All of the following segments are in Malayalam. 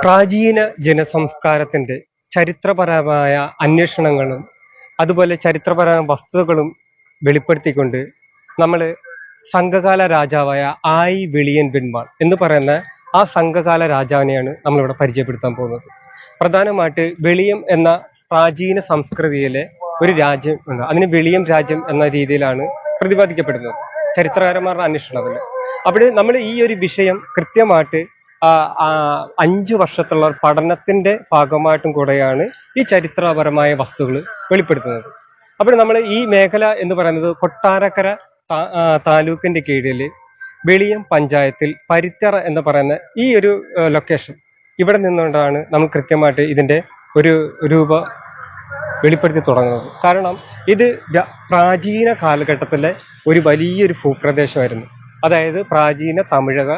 പ്രാചീന ജനസംസ്കാരത്തിന്റെ ചരിത്രപരമായ അന്വേഷണങ്ങളും അതുപോലെ ചരിത്രപരമായ വസ്തുതകളും വെളിപ്പെടുത്തിക്കൊണ്ട് നമ്മൾ സംഘകാല രാജാവായ ആയി വെളിയൻ പെരുമാൾ എന്ന് പറയുന്ന ആ സംഘകാല രാജാവിനെയാണ് നമ്മളിവിടെ പരിചയപ്പെടുത്താൻ പോകുന്നത്. പ്രധാനമായിട്ട് വെളിയം എന്ന പ്രാചീന സംസ്കൃതിയിലെ ഒരു രാജ്യം ഉണ്ട്. അതിന് വെളിയം രാജ്യം എന്ന രീതിയിലാണ് പ്രതിപാദിക്കപ്പെടുന്നത് ചരിത്രകാരന്മാരുടെ അന്വേഷണത്തിൽ. അവിടെ നമ്മൾ ഈ ഒരു വിഷയം കൃത്യമായിട്ട് 5 വർഷത്തുള്ള പഠനത്തിന്റെ ഭാഗമായിട്ടും കൂടെയാണ് ഈ ചരിത്രപരമായ വസ്തുക്കൾ വെളിപ്പെടുത്തുന്നത്. അപ്പോൾ നമ്മൾ ഈ മേഖല എന്ന് പറയുന്നത് കൊട്ടാരക്കര താലൂക്കിന്റെ കീഴിൽ വെളിയം പഞ്ചായത്തിൽ പരിത്തറ എന്ന് പറയുന്ന ഈ ഒരു ലൊക്കേഷൻ, ഇവിടെ നിന്നുകൊണ്ടാണ് നമ്മൾ കൃത്യമായിട്ട് ഇതിന്റെ ഒരു രൂപ വെളിപ്പെടുത്തി തുടങ്ങുന്നത്. കാരണം ഇത് പ്രാചീന കാലഘട്ടത്തിലെ ഒരു വലിയൊരു ഭൂപ്രദേശമായിരുന്നു. അതായത് പ്രാചീന തമിഴക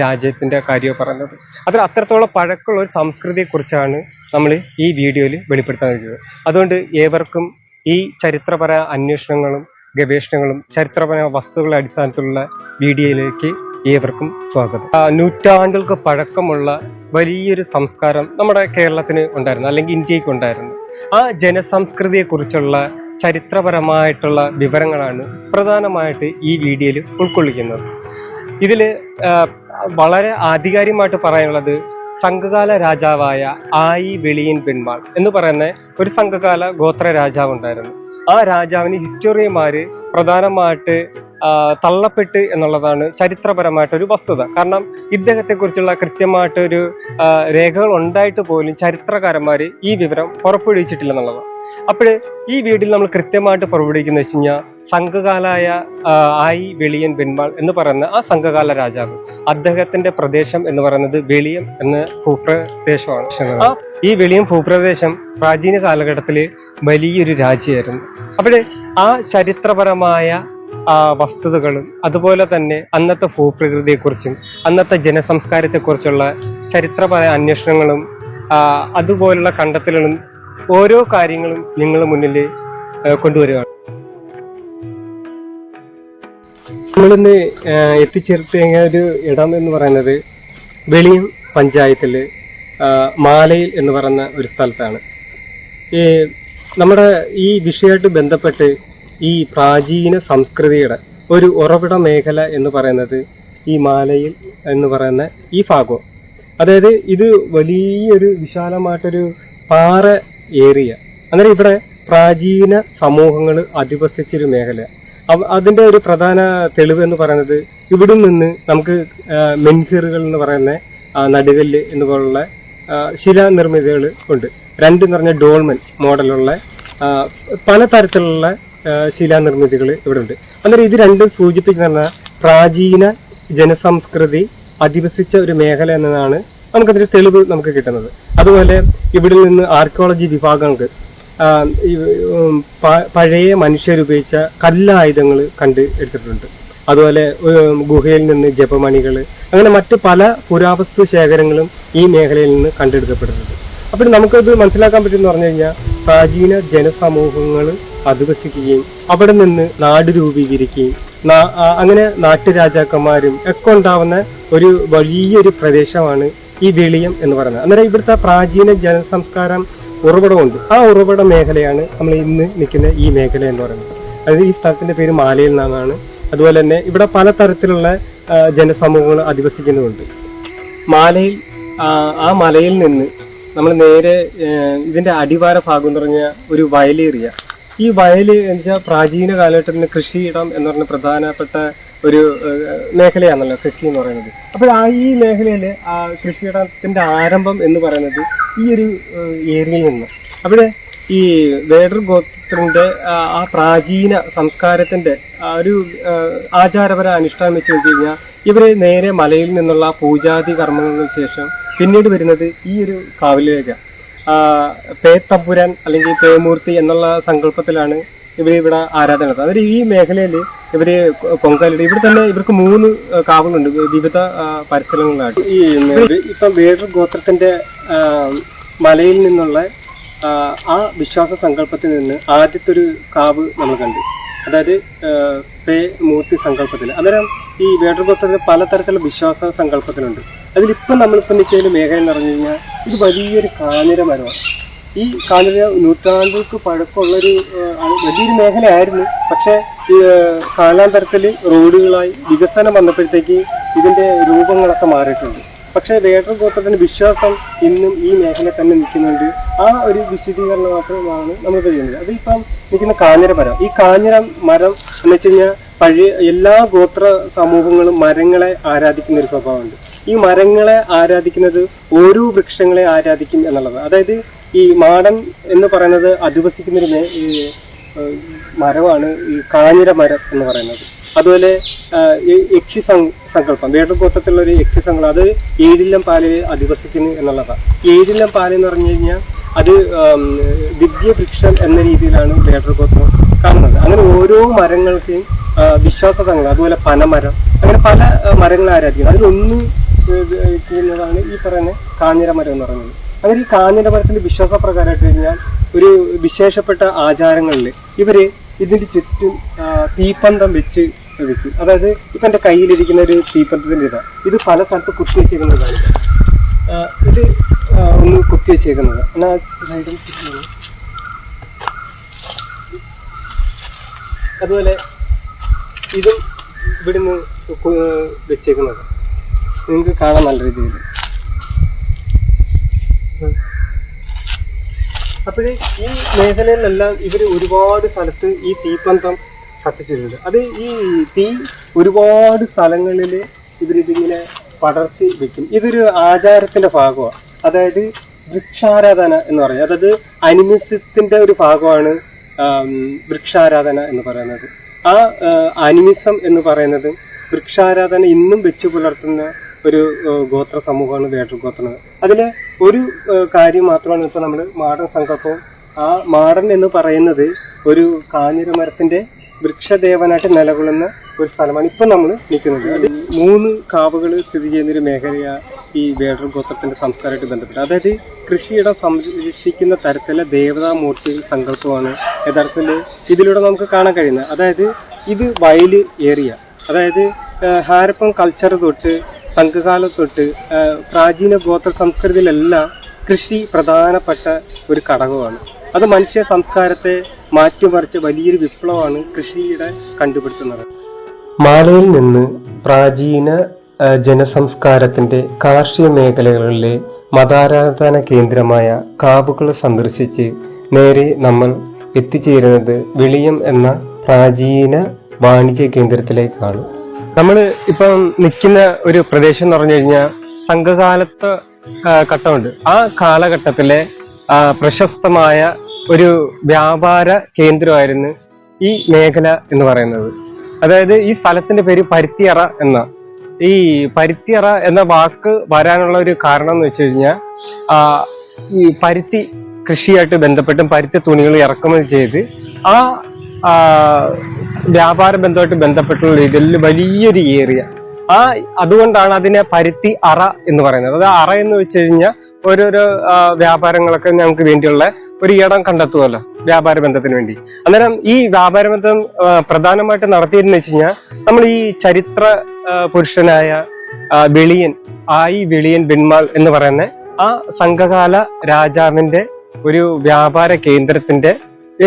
രാജ്യത്തിന്റെ കാര്യം പറയുന്നത്. അതിൽ അത്രത്തോളം പഴക്കമുള്ള ഒരു സംസ്കൃതിയെക്കുറിച്ചാണ് നമ്മൾ ഈ വീഡിയോയിൽ വെളിപ്പെടുത്താൻ കഴിയുന്നത്. അതുകൊണ്ട് ഏവർക്കും ഈ ചരിത്രപര അന്വേഷണങ്ങളും ഗവേഷണങ്ങളും ചരിത്രപര വസ്തുക്കളുടെ അടിസ്ഥാനത്തിലുള്ള വീഡിയോയിലേക്ക് ഏവർക്കും സ്വാഗതം. നൂറ്റാണ്ടുകൾക്ക് പഴക്കമുള്ള വലിയൊരു സംസ്കാരം നമ്മുടെ കേരളത്തിന് ഉണ്ടായിരുന്നു, അല്ലെങ്കിൽ ഇന്ത്യക്ക് ഉണ്ടായിരുന്നു. ആ ജനസംസ്കൃതിയെക്കുറിച്ചുള്ള ചരിത്രപരമായിട്ടുള്ള വിവരങ്ങളാണ് പ്രധാനമായിട്ട് ഈ വീഡിയോയിൽ ഉൾക്കൊള്ളിക്കുന്നത്. ഇതിൽ വളരെ ആധികാരികമായിട്ട് പറയാനുള്ളത് സംഘകാല രാജാവായ ആയി വെളിയൻ പെരുമാൾ എന്ന് പറയുന്ന ഒരു സംഘകാല ഗോത്ര രാജാവ് ഉണ്ടായിരുന്നു. ആ രാജാവിന് ഹിസ്റ്റോറിയന്മാര് പ്രധാനമായിട്ട് തള്ളപ്പെട്ട് എന്നുള്ളതാണ് ചരിത്രപരമായിട്ടൊരു വസ്തുത. കാരണം ഇദ്ദേഹത്തെക്കുറിച്ചുള്ള കൃത്യമായിട്ടൊരു രേഖകൾ ഉണ്ടായിട്ട് പോലും ചരിത്രകാരന്മാർ ഈ വിവരം പുറപ്പെടുവിച്ചിട്ടില്ല എന്നുള്ളതാണ്. അപ്പോൾ ഈ വീഡിയോയിൽ നമ്മൾ കൃത്യമായിട്ട് പുറപ്പെടുവിക്കുന്നത് വെച്ച് കഴിഞ്ഞാൽ സംഘകാലായ ആയി വെളിയൻ പെരുമാൾ എന്ന് പറയുന്ന ആ സംഘകാല രാജാവ്, അദ്ദേഹത്തിന്റെ പ്രദേശം എന്ന് പറയുന്നത് വെളിയം എന്ന ഭൂപ്രദേശമാണ്. ഈ വെളിയം ഭൂപ്രദേശം പ്രാചീന കാലഘട്ടത്തില് വലിയൊരു രാജ്യമായിരുന്നു. അവിടെ ആ ചരിത്രപരമായ വസ്തുതകളും അതുപോലെ തന്നെ അന്നത്തെ ഭൂപ്രകൃതിയെക്കുറിച്ചും അന്നത്തെ ജനസംസ്കാരത്തെക്കുറിച്ചുള്ള ചരിത്രപര അന്വേഷണങ്ങളും അതുപോലുള്ള കണ്ടെത്തലുകളും ഓരോ കാര്യങ്ങളും നിങ്ങൾ മുന്നിൽ കൊണ്ടുവരികയാണ്. നമ്മളിന്ന് എത്തിച്ചേർത്ത ഒരു ഇടം എന്ന് പറയുന്നത് വെളിയം പഞ്ചായത്തില് മാലയിൽ എന്ന് പറയുന്ന ഒരു സ്ഥലത്താണ്. നമ്മുടെ ഈ വിഷയമായിട്ട് ബന്ധപ്പെട്ട് ഈ പ്രാചീന സംസ്കൃതിയുടെ ഒരു ഉറവിട മേഖല എന്ന് പറയുന്നത് ഈ മാലയിൽ എന്ന് പറയുന്ന ഈ ഭാഗം. അതായത് ഇത് വലിയൊരു വിശാലമായിട്ടൊരു പാറ ഏരിയ. അന്നേരം ഇവിടെ പ്രാചീന സമൂഹങ്ങൾ അധിവസിച്ചൊരു മേഖല. അതിന്റെ ഒരു പ്രധാന തെളിവ് എന്ന് പറയുന്നത് ഇവിടെ നിന്ന് നമുക്ക് മെൻഹിറുകൾ എന്ന് പറയുന്ന നടുകല്ല് എന്ന് പോലുള്ള ശിലാനിർമ്മിതികൾ ഉണ്ട്. 2 എന്ന് പറഞ്ഞ ഡോൾമൻ മോഡലുള്ള പലതരത്തിലുള്ള ശിലാനിർമ്മിതികൾ ഇവിടെ ഉണ്ട്. അന്നേരം ഇത് രണ്ടും സൂചിപ്പിക്കുന്ന പ്രാചീന ജനസംസ്കൃതി അധിവസിച്ച ഒരു മേഖല എന്നതാണ് നമുക്കതിന്റെ തെളിവ് നമുക്ക് കിട്ടുന്നത്. അതുപോലെ ഇവിടെ നിന്ന് ആർക്കിയോളജി വിഭാഗങ്ങൾക്ക് പഴയ മനുഷ്യരുപയോഗിച്ച കല്ലായുധങ്ങൾ കണ്ട് എടുത്തിട്ടുണ്ട്. അതുപോലെ ഗുഹയിൽ നിന്ന് ജപമണികൾ, അങ്ങനെ മറ്റ് പല പുരാവസ്തു ശേഖരങ്ങളും ഈ മേഖലയിൽ നിന്ന് കണ്ടെടുക്കപ്പെടുന്നുണ്ട്. അപ്പോൾ നമുക്കത് മനസ്സിലാക്കാൻ പറ്റുമെന്ന് പറഞ്ഞു കഴിഞ്ഞാൽ പ്രാചീന ജനസമൂഹങ്ങൾ അധിവസിക്കുകയും അവിടെ നിന്ന് നാട് രൂപീകരിക്കുകയും അങ്ങനെ നാട്ടുരാജാക്കന്മാരും ഒക്കെ ഉണ്ടാവുന്ന ഒരു വലിയൊരു പ്രദേശമാണ് ഈ വെളിയം എന്ന് പറയുന്നത്. അന്നേരം ഇവിടുത്തെ പ്രാചീന ജനസംസ്കാരം ഉറവിടമുണ്ട്. ആ ഉറവിട മേഖലയാണ് നമ്മൾ ഇന്ന് നിൽക്കുന്ന ഈ മേഖല എന്ന് പറയുന്നത്. അതായത് ഈ സ്ഥലത്തിന്റെ പേര് മാലയിൽ നിന്നാണ്. അതുപോലെ തന്നെ ഇവിടെ പലതരത്തിലുള്ള ജനസമൂഹങ്ങൾ അധിവസിക്കുന്നുമുണ്ട്. മാലയിൽ ആ മലയിൽ നിന്ന് നമ്മൾ നേരെ ഇതിന്റെ അടിവാര ഭാഗം എന്ന് പറഞ്ഞ ഒരു വയലേറിയ. ഈ വയല് എന്ന് വെച്ചാൽ പ്രാചീന കാലഘട്ടത്തിന് കൃഷിയിടം എന്ന് പറഞ്ഞ പ്രധാനപ്പെട്ട ഒരു മേഖലയാണല്ലോ കൃഷി എന്ന് പറയുന്നത്. അപ്പോൾ ഈ മേഖലയില് കൃഷിയിടത്തിന്റെ ആരംഭം എന്ന് പറയുന്നത് ഈ ഒരു ഏരിയയിൽ നിന്ന്. അവിടെ ഈ വേടർ ഗോത്രത്തിന്റെ ആ പ്രാചീന സംസ്കാരത്തിന്റെ ഒരു ആചാരപര അനുഷ്ഠാനം വെച്ച് നോക്കി കഴിഞ്ഞാൽ ഇവര് നേരെ മലയിൽ നിന്നുള്ള പൂജാതി കർമ്മങ്ങൾക്ക് ശേഷം പിന്നീട് വരുന്നത് ഈ ഒരു കാവിലേക്കാണ്. പേത്തമ്പുരാൻ അല്ലെങ്കിൽ പേമൂർത്തി എന്നുള്ള സങ്കല്പത്തിലാണ് ഇവിടെ ആരാധന. അതായത് ഈ മേഖലയിൽ ഇവര് പൊങ്കാലിട്ട് ഇവിടെ തന്നെ ഇവർക്ക് 3 കാവുകളുണ്ട് വിവിധ പരിസരങ്ങളിലായിട്ട്. ഇപ്പം വേടർ ഗോത്രത്തിന്റെ മലയിൽ നിന്നുള്ള ആ വിശ്വാസ സങ്കല്പത്തിൽ നിന്ന് ആദ്യത്തെ ഒരു കാവ് നമ്മൾ കണ്ടു. അതായത് പേ മൂർത്തി സങ്കല്പത്തിൽ. അന്നേരം ഈ വേടർ ഗോത്രത്തിൽ പലതരത്തിലുള്ള വിശ്വാസ സങ്കല്പത്തിലുണ്ട്. അതിലിപ്പം നമ്മളിപ്പോൾ നിൽക്കുന്ന മേഖല എന്ന് പറഞ്ഞു കഴിഞ്ഞാൽ ഇത് വലിയൊരു കാഞ്ഞിര മരമാണ്. ഈ കാഞ്ഞിര നൂറ്റാണ്ടുകൾക്ക് പഴക്കമുള്ളൊരു വലിയൊരു മേഖലയായിരുന്നു. പക്ഷേ കാലാന്തരത്തിൽ റോഡുകളായി വികസനം വന്നപ്പോഴത്തേക്ക് ഇതിന്റെ രൂപങ്ങളൊക്കെ മാറിയിട്ടുണ്ട്. പക്ഷേ വേടർ ഗോത്രത്തിന്റെ വിശ്വാസം ഇന്നും ഈ മേഖല തന്നെ നിൽക്കുന്നുണ്ട്. ആ ഒരു വിശദീകരണം മാത്രമാണ് നമ്മൾ ചെയ്യുന്നത്. അതിപ്പം നിൽക്കുന്ന കാഞ്ഞിര മരം. ഈ കാഞ്ഞിര മരം എന്ന് വെച്ച് കഴിഞ്ഞാൽ പഴയ എല്ലാ ഗോത്ര സമൂഹങ്ങളും മരങ്ങളെ ആരാധിക്കുന്ന ഒരു സ്വഭാവമുണ്ട്. ഈ മരങ്ങളെ ആരാധിക്കുന്നത് ഓരോ വൃക്ഷങ്ങളെ ആരാധിക്കും എന്നുള്ളത്. അതായത് ഈ മാടൻ എന്ന് പറയുന്നത് അധിവസിക്കുന്നൊരു മരമാണ് ഈ കാഞ്ഞിര മരം എന്ന് പറയുന്നത്. അതുപോലെ യക്ഷി സങ്കല്പം, വേടർ ഗോത്രത്തിലുള്ള ഒരു യക്ഷി സങ്കല്പം, അത് ഏഴില്ലം പാലയിൽ അധിവസിക്കുന്നു എന്നുള്ളതാണ്. ഏഴില്ലം പാല എന്ന് പറഞ്ഞു കഴിഞ്ഞാൽ അത് ദിവ്യവൃക്ഷം എന്ന രീതിയിലാണ് വേടർ ഗോത്രം കാണുന്നത്. അങ്ങനെ ഓരോ മരങ്ങൾക്കും വിശ്വാസതങ്ങൾ, അതുപോലെ പനമരം, അങ്ങനെ പല മരങ്ങളെ ആരാധിക്കുന്നത്. അതിലൊന്ന് ചെയ്യുന്നതാണ് ഈ പറയുന്ന കാഞ്ഞിര മരം എന്ന് പറയുന്നത്. അങ്ങനെ ഈ കാഞ്ഞിര മരത്തിന്റെ വിശ്വാസപ്രകാരമായിട്ട് കഴിഞ്ഞാൽ ഒരു വിശേഷപ്പെട്ട ആചാരങ്ങളിൽ ഇവര് ഇതിന്റെ ചുറ്റും തീപ്പന്തം വെച്ച് വെക്കും. അതായത് ഇപ്പൊ എന്റെ കയ്യിലിരിക്കുന്ന ഒരു തീപ്പന്തത്തിന്റെ ഇത് പല സ്ഥലത്ത് കുത്തിവെച്ചേക്കുന്നതാണ്. ഇത് ഒന്ന് കുത്തിവെച്ചേക്കുന്നത് എന്നാ അതുപോലെ ഇതും ഇവിടുന്ന് വെച്ചേക്കുന്നത് നിങ്ങൾക്ക് കാണാൻ നല്ല രീതിയിൽ. അപ്പോഴേ ഈ മേഖലയിലെല്ലാം ഇവർ ഒരുപാട് സ്ഥലത്ത് ഈ തീപ്പന്തം കത്തിച്ചിട്ടുണ്ട്. അത് ഈ തീ ഒരുപാട് സ്ഥലങ്ങളിൽ ഇവരിതിങ്ങനെ പടർത്തി വെക്കും. ഇതൊരു ആചാരത്തിന്റെ ഭാഗമാണ്. അതായത് വൃക്ഷാരാധന എന്ന് പറയുന്നത്, അതായത് അനിമിസത്തിന്റെ ഒരു ഭാഗമാണ് വൃക്ഷാരാധന എന്ന് പറയുന്നത്. ആ അനിമിസം എന്ന് പറയുന്നത് വൃക്ഷാരാധന ഇന്നും വെച്ചു പുലർത്തുന്ന ഒരു ഗോത്ര സമൂഹമാണ് വേടർ ഗോത്രം. അതിലെ ഒരു കാര്യം മാത്രമാണ് ഇപ്പൊ നമ്മൾ മാടൻ സങ്കല്പവും. ആ മാടൻ എന്ന് പറയുന്നത് ഒരു കാഞ്ഞിര മരത്തിന്റെ വൃക്ഷദേവനായിട്ട് നിലകൊള്ളുന്ന ഒരു സ്ഥലമാണ് ഇപ്പൊ നമ്മൾ നിൽക്കുന്നത്. അത് 3 കാവുകൾ സ്ഥിതി ചെയ്യുന്ന ഒരു മേഖലയാണ് ഈ വേടർ ഗോത്രത്തിന്റെ സംസ്കാരമായിട്ട് ബന്ധപ്പെട്ട്. അതായത് കൃഷിയിടം സംരക്ഷിക്കുന്ന തരത്തിലെ ദേവതാമൂർത്തി സങ്കല്പമാണ് യഥാർത്ഥത്തിൽ ഇതിലൂടെ നമുക്ക് കാണാൻ കഴിയുന്നത്. അതായത് ഇത് വയല് ഏരിയ, അതായത് ഹാരപ്പൻ കൾച്ചർ തൊട്ട് സംഘകാലം തൊട്ട് പ്രാചീന ഗോത്ര സംസ്കൃതിയിലെല്ലാം കൃഷി പ്രധാനപ്പെട്ട ഒരു ഘടകമാണ്. അത് മനുഷ്യ സംസ്കാരത്തെ മാറ്റിമറിച്ച വലിയൊരു വിപ്ലവമാണ് കൃഷിയുടെ കണ്ടുപിടുത്തുന്നത്. മാലയിൽ നിന്ന് പ്രാചീന ജനസംസ്കാരത്തിന്റെ കാർഷിക മേഖലകളിലെ മതാരാധന കേന്ദ്രമായ കാവുകൾ സന്ദർശിച്ച് നേരെ നമ്മൾ എത്തിച്ചേരുന്നത് വെളിയം എന്ന പ്രാചീന വാണിജ്യ കേന്ദ്രത്തിലേക്കാണ്. നമ്മൾ ഇപ്പം നിൽക്കുന്ന ഒരു പ്രദേശം എന്ന് പറഞ്ഞു കഴിഞ്ഞാൽ സംഘകാലത്ത് ഘട്ടമുണ്ട്. ആ കാലഘട്ടത്തിലെ പ്രശസ്തമായ ഒരു വ്യാപാര കേന്ദ്രമായിരുന്നു ഈ മേഖല എന്ന് പറയുന്നത്. അതായത് ഈ സ്ഥലത്തിന്റെ പേര് പരുത്തിയറ എന്ന. ഈ പരുത്തിയറ എന്ന വാക്ക് വരാനുള്ള ഒരു കാരണം എന്ന് വെച്ച് കഴിഞ്ഞാൽ ഈ പരുത്തി കൃഷിയായിട്ട് ബന്ധപ്പെട്ടും പരുത്തി തുണികൾ ഇറക്കുമതി ചെയ്ത് ആ വ്യാപാര ബന്ധമായിട്ട് ബന്ധപ്പെട്ടുള്ള ഇതിൽ വലിയൊരു ഏരിയ. അതുകൊണ്ടാണ് അതിനെ പരുത്തി അറ എന്ന് പറയുന്നത്. അത് അറ എന്ന് വെച്ച് കഴിഞ്ഞാൽ ഓരോരോ വ്യാപാരങ്ങളൊക്കെ ഞങ്ങൾക്ക് വേണ്ടിയുള്ള ഒരു ഇടം കണ്ടെത്തുമല്ലോ വ്യാപാര ബന്ധത്തിന് വേണ്ടി. അന്നേരം ഈ വ്യാപാര ബന്ധം പ്രധാനമായിട്ട് നടത്തിയെന്ന് വെച്ച് കഴിഞ്ഞാൽ നമ്മൾ ഈ ചരിത്ര പുരുഷനായ വെളിയൻ വെളിയൻ ബെന്മാൾ എന്ന് പറയുന്ന ആ സംഘകാല രാജാവിന്റെ ഒരു വ്യാപാര കേന്ദ്രത്തിന്റെ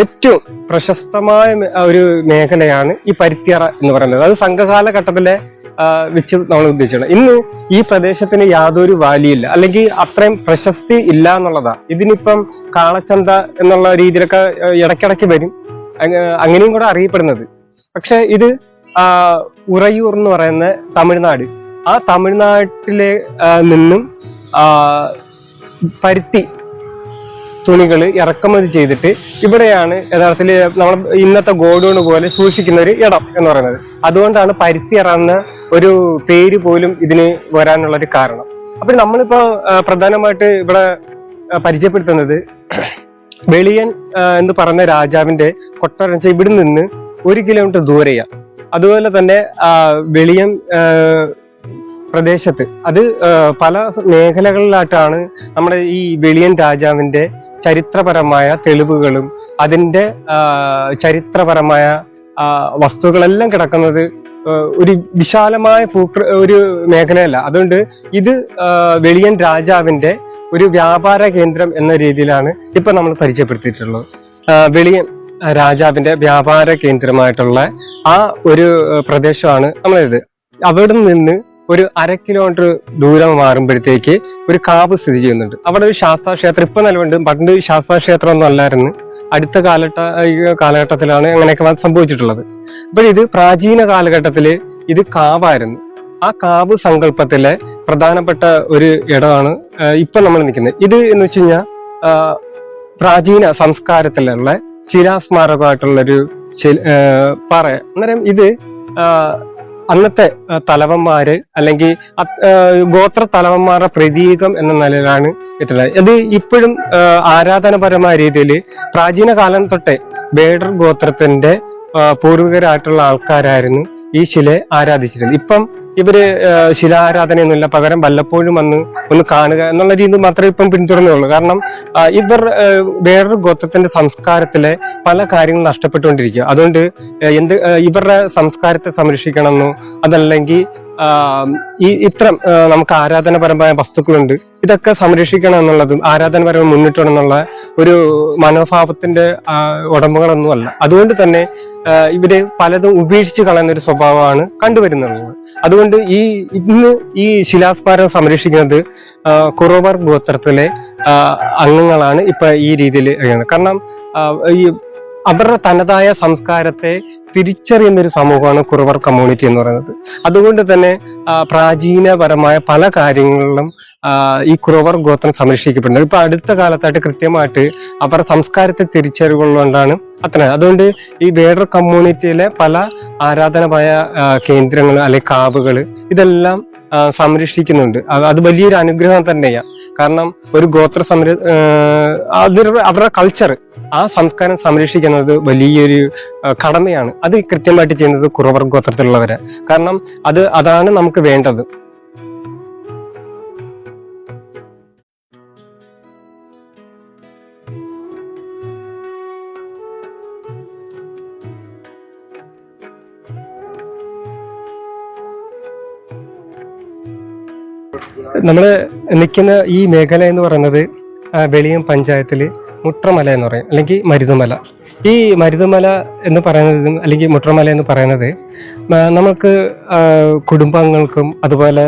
ഏറ്റവും പ്രശസ്തമായ ഒരു മേഖലയാണ് ഈ പരുത്തിയറ എന്ന് പറയുന്നത്. അത് സംഘകാല ഘട്ടത്തിലെ വെച്ച് നമ്മൾ ഉദ്ദേശിക്കണം. ഇന്ന് ഈ പ്രദേശത്തിന് യാതൊരു വാല്യൂ, അല്ലെങ്കിൽ അത്രയും പ്രശസ്തി ഇല്ല എന്നുള്ളതാ. ഇതിനിപ്പം കാളച്ചന്ത എന്നുള്ള രീതിയിലൊക്കെ ഇടയ്ക്കിടയ്ക്ക് വരും, അങ്ങനെയും കൂടെ അറിയപ്പെടുന്നത്. പക്ഷെ ഇത് ഉറയൂർ എന്ന് പറയുന്ന തമിഴ്നാട്, ആ തമിഴ്നാട്ടിലെ നിന്നും പരുത്തി തുണികൾ ഇറക്കുമതി ചെയ്തിട്ട് ഇവിടെയാണ് യഥാർത്ഥത്തിൽ നമ്മൾ ഇന്നത്തെ ഗോഡൌൺ പോലെ സൂക്ഷിക്കുന്ന ഒരു ഇടം എന്ന് പറയുന്നത്. അതുകൊണ്ടാണ് പരുത്തിയറ എന്ന ഒരു പേര് പോലും ഇതിന് വരാനുള്ള ഒരു കാരണം. അപ്പൊ നമ്മളിപ്പോ പ്രധാനമായിട്ട് ഇവിടെ പരിചയപ്പെടുത്തുന്നത് വെളിയൻ എന്ന് പറഞ്ഞ രാജാവിന്റെ കൊട്ടാരം. ഇവിടെ നിന്ന് 1 കിലോമീറ്റർ ദൂരെയാണ്. അതുപോലെ തന്നെ വെളിയൻ പ്രദേശത്ത് അത് പല മേഖലകളിലായിട്ടാണ് നമ്മുടെ ഈ വെളിയൻ രാജാവിന്റെ ചരിത്രപരമായ തെളിവുകളും അതിന്റെ ചരിത്രപരമായ വസ്തുക്കളെല്ലാം കിടക്കുന്നത് ഒരു വിശാലമായ ഒരു മേഖലയല്ല. അതുകൊണ്ട് ഇത് വെളിയൻ രാജാവിന്റെ ഒരു വ്യാപാര കേന്ദ്രം എന്ന രീതിയിലാണ് ഇപ്പൊ നമ്മൾ പരിചയപ്പെടുത്തിയിട്ടുള്ളത്. വെളിയൻ രാജാവിന്റെ വ്യാപാര കേന്ദ്രമായിട്ടുള്ള ആ ഒരു പ്രദേശമാണ് നമ്മളിത്. അവിടെ നിന്ന് ഒരു 1/2 കിലോമീറ്റർ ദൂരം മാറുമ്പോഴത്തേക്ക് ഒരു കാവ് സ്ഥിതി ചെയ്യുന്നുണ്ട്. അവിടെ ഒരു ശാസ്താക്ഷേത്രം ഇപ്പൊ നിലവിലുണ്ട്. പണ്ട് ശാസ്താക്ഷേത്രം ഒന്നും അല്ലായിരുന്നു. അടുത്ത കാലഘട്ടത്തിലാണ് അങ്ങനെയൊക്കെ സംഭവിച്ചിട്ടുള്ളത്. അപ്പോൾ ഇത് പ്രാചീന കാലഘട്ടത്തില് ഇത് കാവായിരുന്നു. ആ കാവ് സങ്കല്പത്തിലെ പ്രധാനപ്പെട്ട ഒരു ഇടമാണ് ഇപ്പൊ നമ്മൾ നിൽക്കുന്നത്. ഇത് എന്ന് വെച്ച് കഴിഞ്ഞാൽ പ്രാചീന സംസ്കാരത്തിലുള്ള ശിലാസ്മാരകമായിട്ടുള്ളൊരു പാറ. അന്നേരം ഇത് അന്നത്തെ തലവന്മാര് അല്ലെങ്കിൽ ഗോത്ര തലവന്മാരുടെ പ്രതീകം എന്ന നിലയിലാണ് എത്തുന്നത്. ഇത് ഇപ്പോഴും ആരാധനപരമായ രീതിയിൽ പ്രാചീന കാലം തൊട്ടേ ബേഡർ ഗോത്രത്തിന്റെ പൂർവികരായിട്ടുള്ള ആൾക്കാരായിരുന്നു ഈ ശിലയെ ആരാധിച്ചിരുന്നത്. ഇപ്പം ഇവര് ശിലാരാധനയൊന്നുമില്ല, പകരം വല്ലപ്പോഴും ഒന്ന് കാണുക എന്നുള്ള രീതി മാത്രമേ ഇപ്പം പിന്തുടർന്നുള്ളൂ. കാരണം ഇവർ വേറൊരു ഗോത്രത്തിന്റെ സംസ്കാരത്തിലെ പല കാര്യങ്ങളും നഷ്ടപ്പെട്ടുകൊണ്ടിരിക്കുക. അതുകൊണ്ട് ഇവരുടെ സംസ്കാരത്തെ സംരക്ഷിക്കണമെന്നോ അതല്ലെങ്കിൽ ഇത്തരം നമുക്ക് ആരാധനപരമായ വസ്തുക്കളുണ്ട്, ഇതൊക്കെ സംരക്ഷിക്കണം എന്നുള്ളതും ആരാധനപരമായി മുന്നിട്ടണം എന്നുള്ള ഒരു മനോഭാവത്തിന്റെ ഉടമകളൊന്നുമല്ല. അതുകൊണ്ട് തന്നെ ഇവര് പലതും ഉപേക്ഷിച്ച് കളയുന്ന ഒരു സ്വഭാവമാണ് കണ്ടുവരുന്നത്. അതുകൊണ്ട് ഇന്ന് ഈ ശിലാസ്മാരം സംരക്ഷിക്കുന്നത് കുറവർ ഗോത്രത്തിലെ അംഗങ്ങളാണ് ഇപ്പൊ ഈ രീതിയിൽ അറിയുന്നത്. കാരണം ഈ അവരുടെ തനതായ സംസ്കാരത്തെ തിരിച്ചറിയുന്ന ഒരു സമൂഹമാണ് കുറവർ കമ്മ്യൂണിറ്റി എന്ന് പറയുന്നത്. അതുകൊണ്ട് തന്നെ പ്രാചീനപരമായ പല കാര്യങ്ങളിലും ഈ കുറവർ ഗോത്രം സംരക്ഷിക്കപ്പെടുന്നത്. ഇപ്പൊ അടുത്ത കാലത്തായിട്ട് കൃത്യമായിട്ട് അവരുടെ സംസ്കാരത്തെ തിരിച്ചറിവുകൊണ്ടാണ് അത്ര. അതുകൊണ്ട് ഈ ബേഡർ കമ്മ്യൂണിറ്റിയിലെ പല ആരാധനമായ കേന്ദ്രങ്ങൾ അല്ലെങ്കിൽ കാവുകൾ ഇതെല്ലാം സംരക്ഷിക്കുന്നുണ്ട്. അത് വലിയൊരു അനുഗ്രഹം തന്നെയാണ്. കാരണം ഒരു ഗോത്ര അവരുടെ കൾച്ചർ, ആ സംസ്കാരം സംരക്ഷിക്കുന്നത് വലിയൊരു കടമയാണ്. അത് കൃത്യമായിട്ട് ചെയ്യുന്നത് കുറവർ ഗോത്രത്തിലുള്ളവരെ. കാരണം അതാണ് നമുക്ക് വേണ്ടത്. നമ്മൾ നിൽക്കുന്ന ഈ മേഖല എന്ന് പറയുന്നത് വെളിയം പഞ്ചായത്തില് മുട്രമല എന്ന് പറയും, അല്ലെങ്കിൽ മരുതുമല. ഈ മരുതുമല എന്ന് പറയുന്നത് അല്ലെങ്കിൽ മുട്രമല എന്ന് പറയുന്നത് നമുക്ക് കുടുംബങ്ങൾക്കും അതുപോലെ